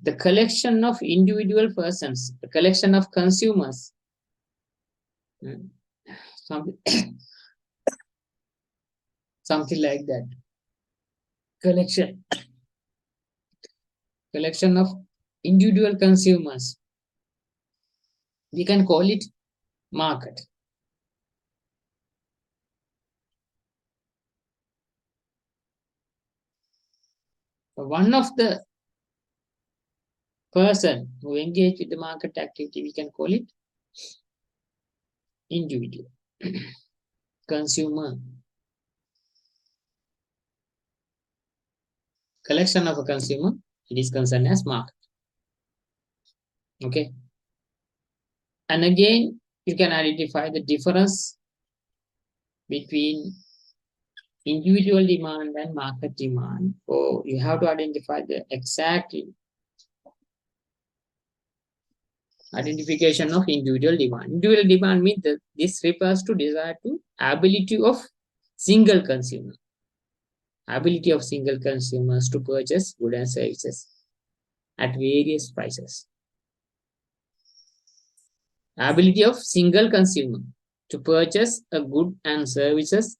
the collection of individual persons, the collection of consumers, something, something like that. Collection of individual consumers. We can call it market. One of the person who engage with the market activity, we can call it individual. Consumer. Collection of a consumer, it is concerned as market. Okay. And again, you can identify the difference between individual demand and market demand. So you have to identify the exact identification of individual demand. Individual demand means that this refers to desire to ability of single consumer. ability of single consumers to purchase goods and services at various prices. Ability of single consumer to purchase a good and services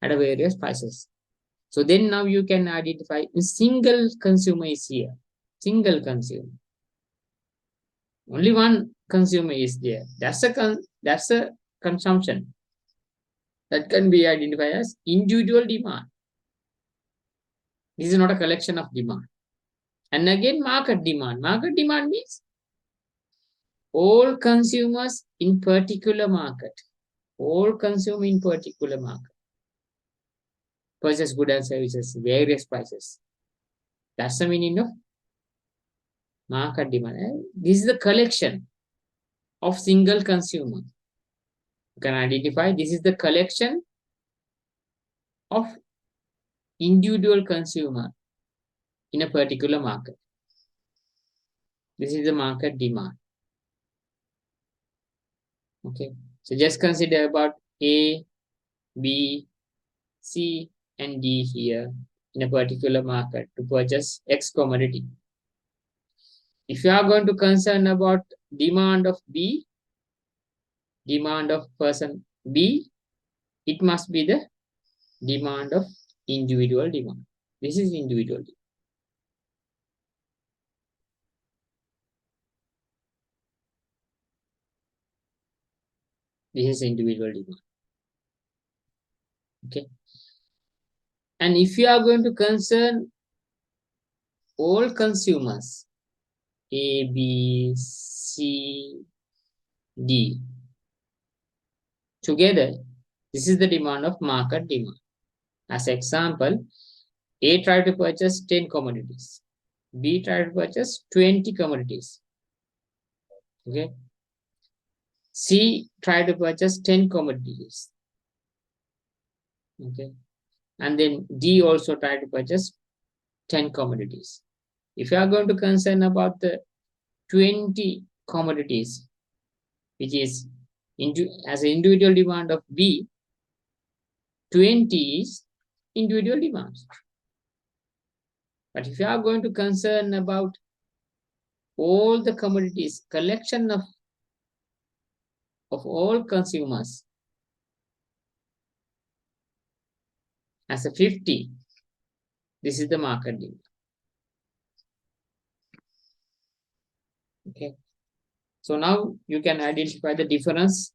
at a various prices. So then now you can identify a single consumer is here. Single consumer. Only one consumer is there. That's a consumption that can be identified as individual demand. This is not a collection of demand. And again, market demand. Market demand means all consumers in particular market. All consume in particular market. Purchase goods and services, various prices. That's the meaning of market demand. This is the collection of single consumer. You can identify this is the collection of individual consumer in a particular market. This is the market demand. Okay, so just consider about A, B, C, and D here in a particular market to purchase X commodity. If you are going to concern about demand of B, demand of person B, it must be the demand of individual demand. This is individual demand. This is individual demand. Okay. And if you are going to concern all consumers, A, B, C, D, together, this is the demand of market demand. As example, A tried to purchase 10 commodities. B tried to purchase 20 commodities. Okay. C tried to purchase 10 commodities. Okay. And then D also tried to purchase 10 commodities. If you are going to concern about the 20 commodities, which is as an individual demand of B, 20 is individual demands. But if you are going to concern about all the commodities, collection of all consumers as a 50, this is the market demand. Okay. So now you can identify the difference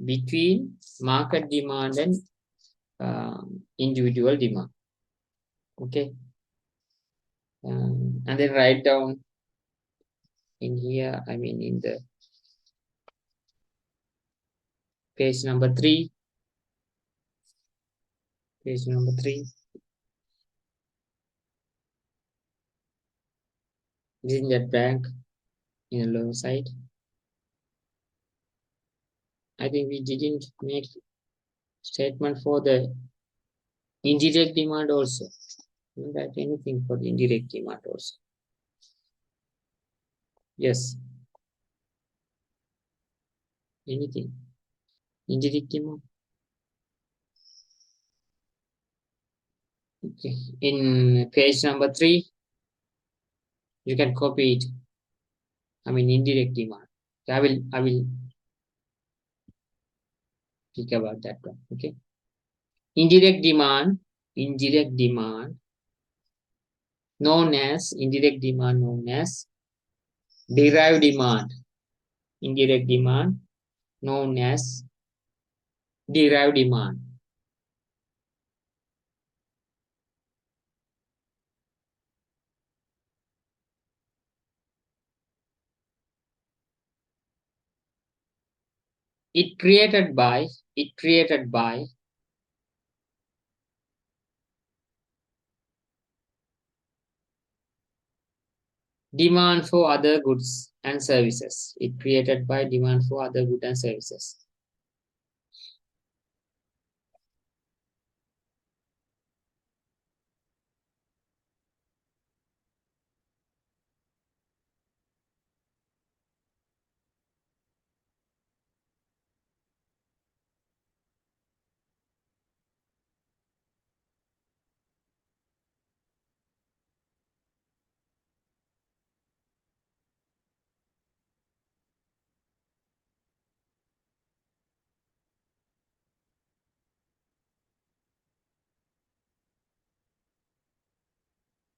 between market demand and individual demand. Okay. And then write down in here, I mean in the page number 3. Page number 3. This is that bank in the lower side. I think we didn't make statement for the indirect demand also. Don't write anything for the indirect demand also. Yes. Anything. Indirect demand. Okay. In page number 3, you can copy it. I mean indirect demand. I will speak about that one. Okay. Indirect demand known as derived demand. Indirect demand known as derived demand. It created by demand for other goods and services. It created by demand for other goods and services.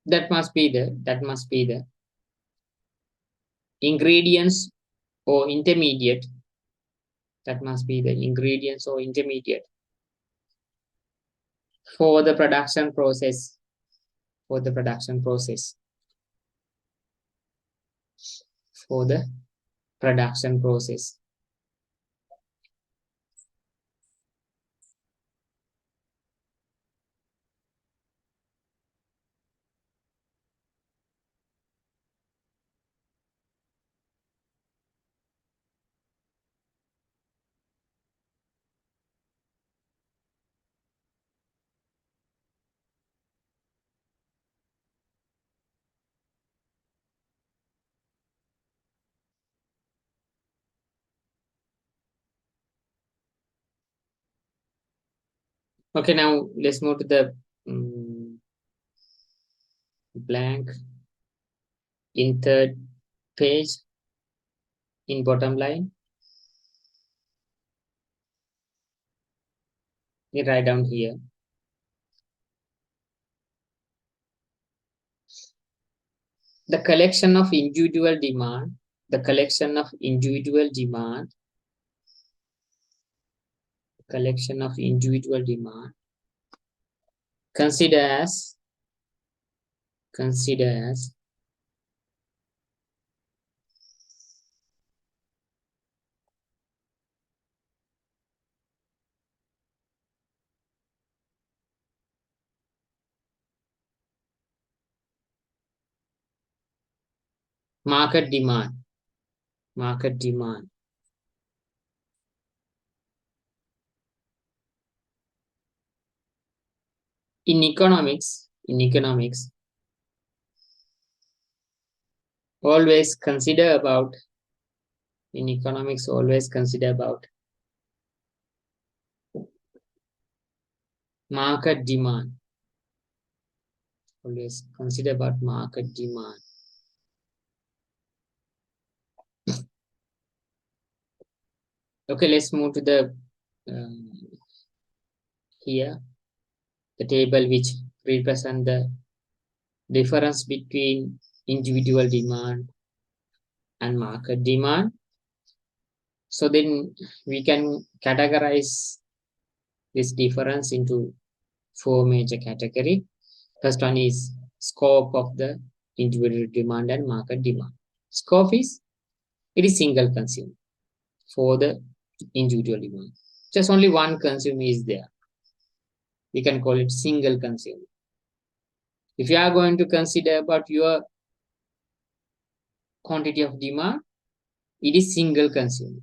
That must be the ingredients or intermediate. That must be the ingredients or intermediate for the production process. For the production process. For the production process. Okay, now let's move to the blank in third page in bottom line. You write down here. The collection of individual demand, the collection of individual demand, collection of individual demand, consider as market demand. Market demand. In economics, always consider about, in economics, always consider about market demand. Always consider about market demand. Okay, let's move to the here, the table which represent the difference between individual demand and market demand. So then we can categorize this difference into four major categories. First one is scope of the individual demand and market demand. Scope is, it is single consumer for the individual demand. Just only one consumer is there. We can call it single consumer. If you are going to consider about your quantity of demand, it is single consumer.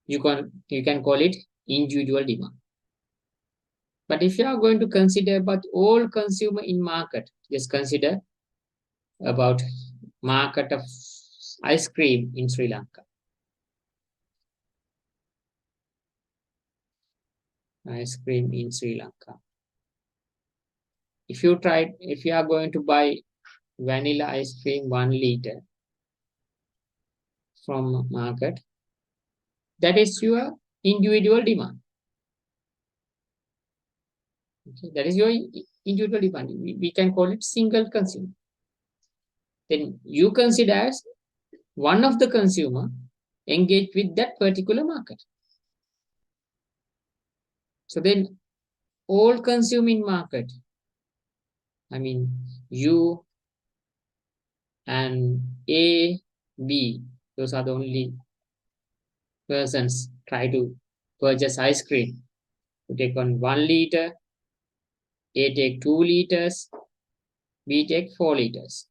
You can call it individual demand. But if you are going to consider about all consumer in market, just consider about market of ice cream in Sri Lanka. Ice cream in Sri Lanka. If you are going to buy vanilla ice cream 1 liter from market, that is your individual demand. Okay, that is your individual demand. We can call it single consumer. Then you consider as one of the consumer engaged with that particular market. So then all consuming market, I mean you and A, B, those are the only persons try to purchase ice cream. You take on 1 liter, A take 2 liters, B take 4 liters.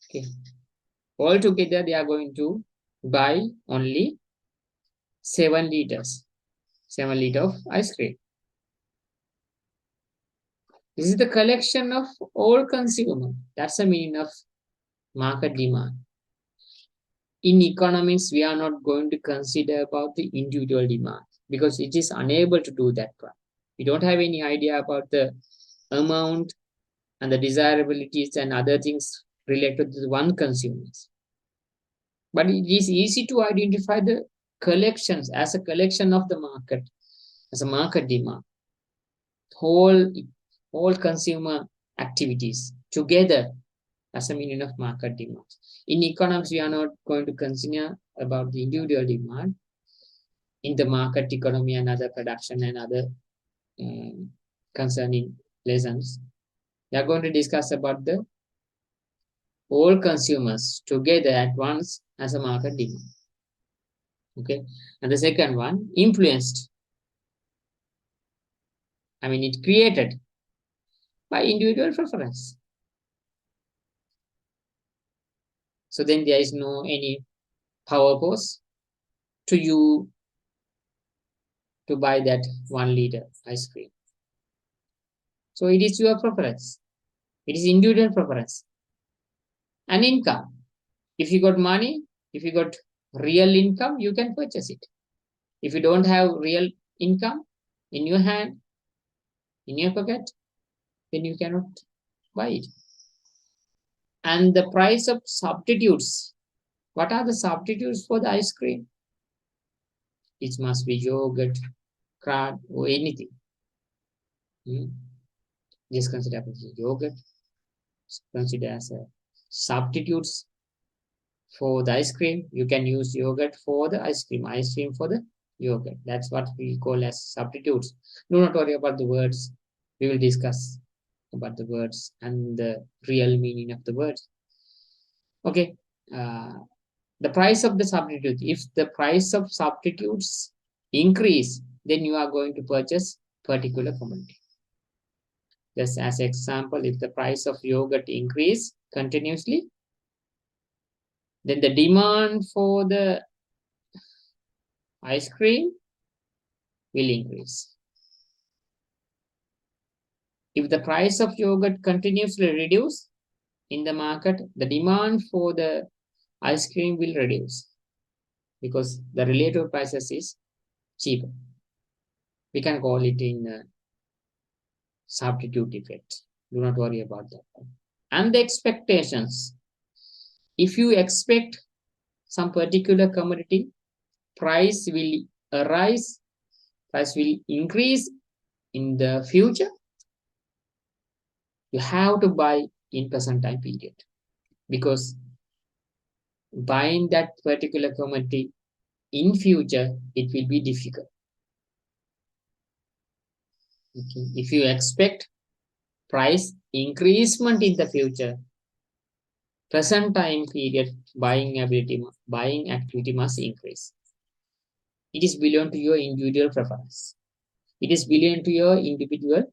Okay. All together they are going to buy only 7 liters. 7 liters of ice cream. This is the collection of all consumer. That's the meaning of market demand. In economics, we are not going to consider about the individual demand because it is unable to do that one. We don't have any idea about the amount and the desirabilities and other things related to the one consumers. But it is easy to identify the collections as a collection of the market, as a market demand. All consumer activities together as a meaning of market demand. In economics, we are not going to consider about the individual demand. In the market economy and other production and other concerning lessons, we are going to discuss about the all consumers together at once as a market demand. Okay, and the second one, influenced. I mean, it created by individual preference. So then there is no any power force to you to buy that 1 liter ice cream. So it is your preference. It is individual preference. And income. If you got money, if you got real income, you can purchase it. If you don't have real income in your hand, in your pocket, then you cannot buy it. And the price of substitutes. What are the substitutes for the ice cream? It must be yogurt, curd, or anything. Just consider yogurt. Consider as a substitutes for the ice cream. You can use yogurt for the ice cream for the yogurt. That's what we call as substitutes. Do not worry about the words. We will discuss about the words and the real meaning of the words. Okay. The price of the substitute. If the price of substitutes increase, then you are going to purchase particular commodity. Just as example, if the price of yogurt increase continuously, then the demand for the ice cream will increase. If the price of yogurt continuously reduce in the market, the demand for the ice cream will reduce because the relative prices is cheaper. We can call it in substitute effect. Do not worry about that. And the expectations. If you expect some particular commodity, price will arise, price will increase in the future, you have to buy in present time period, because buying that particular commodity in future, it will be difficult. Okay. If you expect price increasement in the future, present time period buying activity must increase. It is belong to your individual preference. It is belong to your individual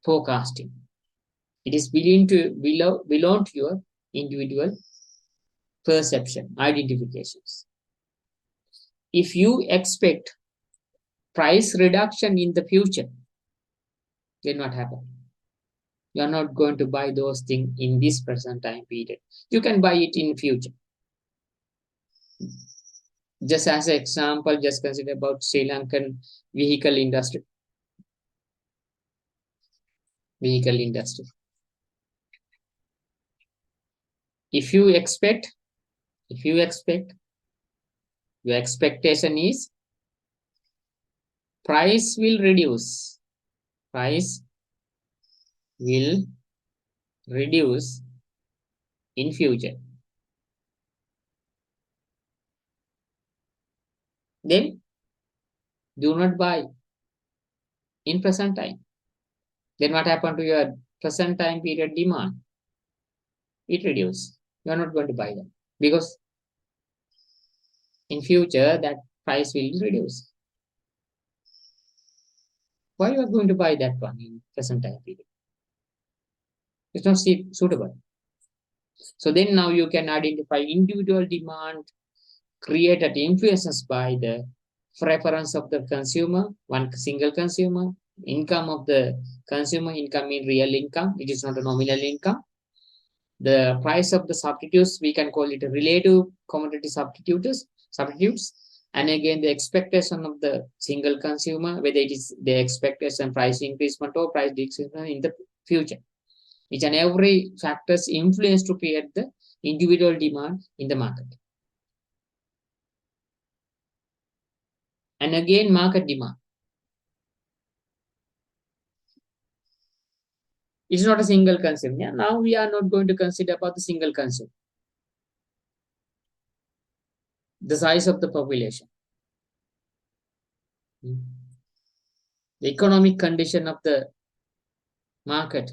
forecasting. It is belong to your individual perception, identifications. If you expect price reduction in the future, then what happens? You are not going to buy those things in this present time period. You can buy it in future. Just as an example, just consider about Sri Lankan vehicle industry. If you expect, your expectation is price will reduce. Price will reduce in future. Then do not buy in present time. Then what happened to your present time period demand? It reduces. You are not going to buy that because in future that price will reduce. Why you are going to buy that one in present time period? It's not suitable. So then now you can identify individual demand created influences by the preference of the consumer, one single consumer, income of the consumer, income in real income, it is not a nominal income. The price of the substitutes, we can call it a relative commodity substitutes. And again, the expectation of the single consumer, whether it is the expectation price increasement or price decrease in the future. Each and every factors influence to create the individual demand in the market. And again, market demand. It's not a single consumer. Yeah? Now we are not going to consider about the single consumer. The size of the population. The economic condition of the market.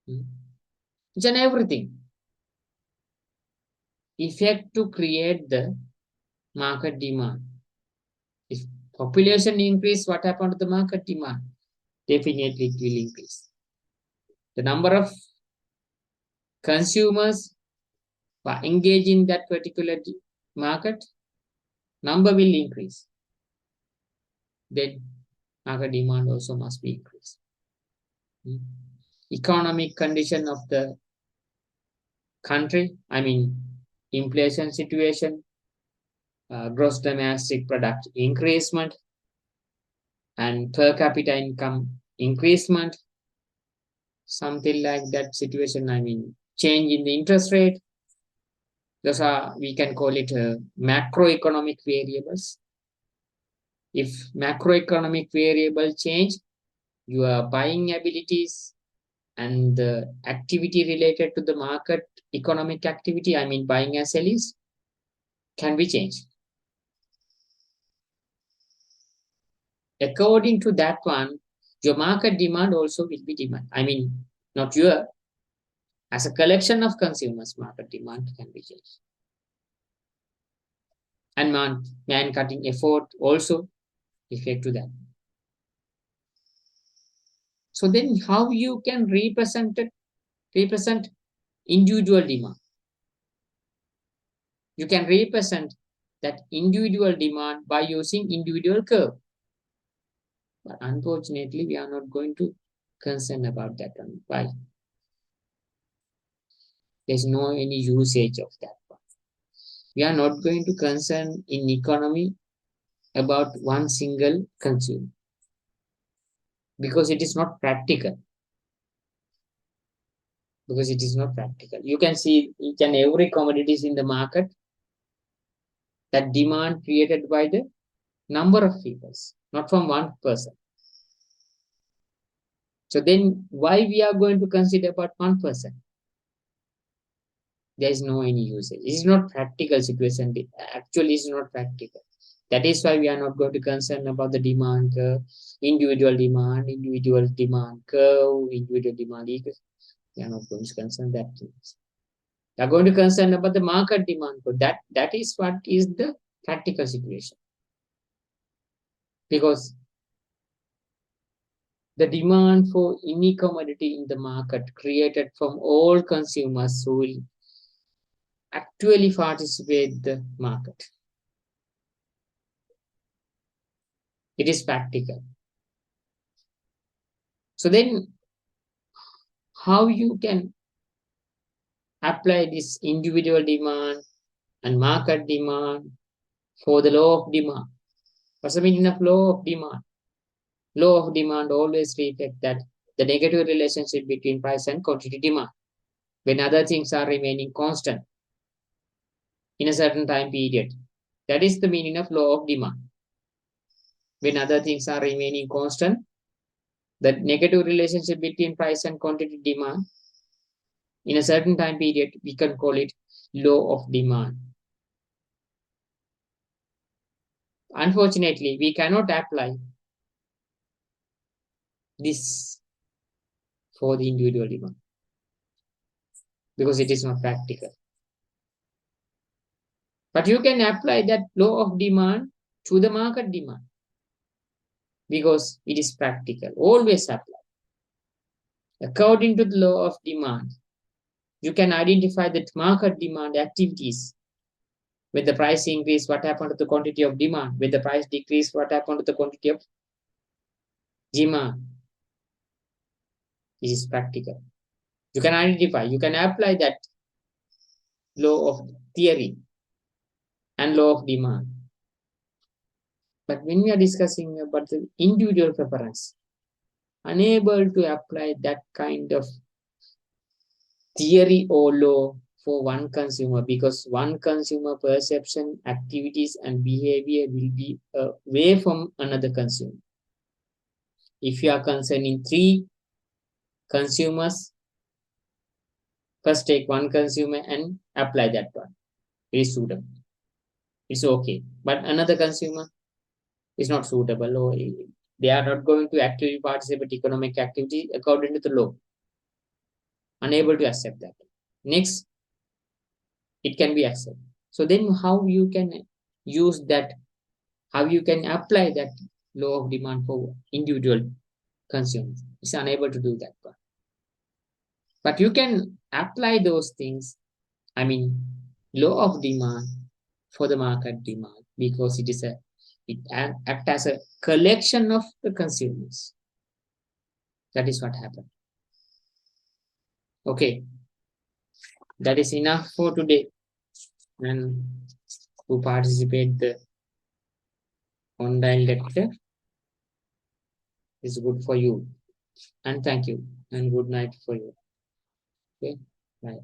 Each and everything. Effect to create the market demand. If population increase, what happened to the market demand? Definitely it will increase. The number of consumers who are engaged in that particular market, number will increase. Then market demand also must be increased. Economic condition of the country, I mean, inflation situation, gross domestic product increasement, and per capita income increasement, something like that situation. I mean, change in the interest rate. Those are, we can call it macroeconomic variables. If macroeconomic variable change, your buying abilities and the activity related to the market economic activity, I mean buying and selling, can be changed. According to that one, your market demand also will be demand. I mean, not your, as a collection of consumers, market demand can be changed. And man cutting effort also effect to that. So then how you can represent individual demand? You can represent that individual demand by using individual curve. But unfortunately, we are not going to concern about that one. Why? There's no any usage of that one. We are not going to concern in economy about one single consumer because it is not practical. Because it is not practical. You can see each and every commodities in the market, that demand created by the number of people, not from one person. So then why we are going to consider about one person? There is no any usage. It is not practical situation. Actually, it's not practical. That is why we are not going to concern about the demand curve, individual demand curve, individual demand equation. We are not going to concern that. We are going to concern about the market demand curve. That is what is the practical situation. Because the demand for any commodity in the market created from all consumers who will actually participate in the market. It is practical. So then how you can apply this individual demand and market demand for the law of demand? What's the meaning of law of demand? Law of demand always reflects that the negative relationship between price and quantity demand when other things are remaining constant in a certain time period. That is the meaning of law of demand. When other things are remaining constant, the negative relationship between price and quantity demand in a certain time period, we can call it law of demand. Unfortunately, we cannot apply this for the individual demand because it is not practical. But you can apply that law of demand to the market demand because it is practical. Always apply. According to the law of demand, you can identify that market demand activities. When the price increase, what happened to the quantity of demand? When the price decrease, what happened to the quantity of demand? It is practical. You can identify, you can apply that law of theory and law of demand. But when we are discussing about the individual preference, unable to apply that kind of theory or law for one consumer because one consumer perception, activities, and behavior will be away from another consumer. If you are concerned in three consumers first take one consumer and apply that one. It is suitable. It's okay. But another consumer is not suitable, or they are not going to actively participate economic activity according to the law. Unable to accept that. Next, it can be accepted. So then how you can use that, how you can apply that law of demand for individual consumers? It's unable to do that one. But you can apply those things, I mean, law of demand for the market demand, because it act as a collection of the consumers. That is what happened. Okay, that is enough for today. And who participate the online lecture is good for you. And thank you. And good night for you. Okay, bye.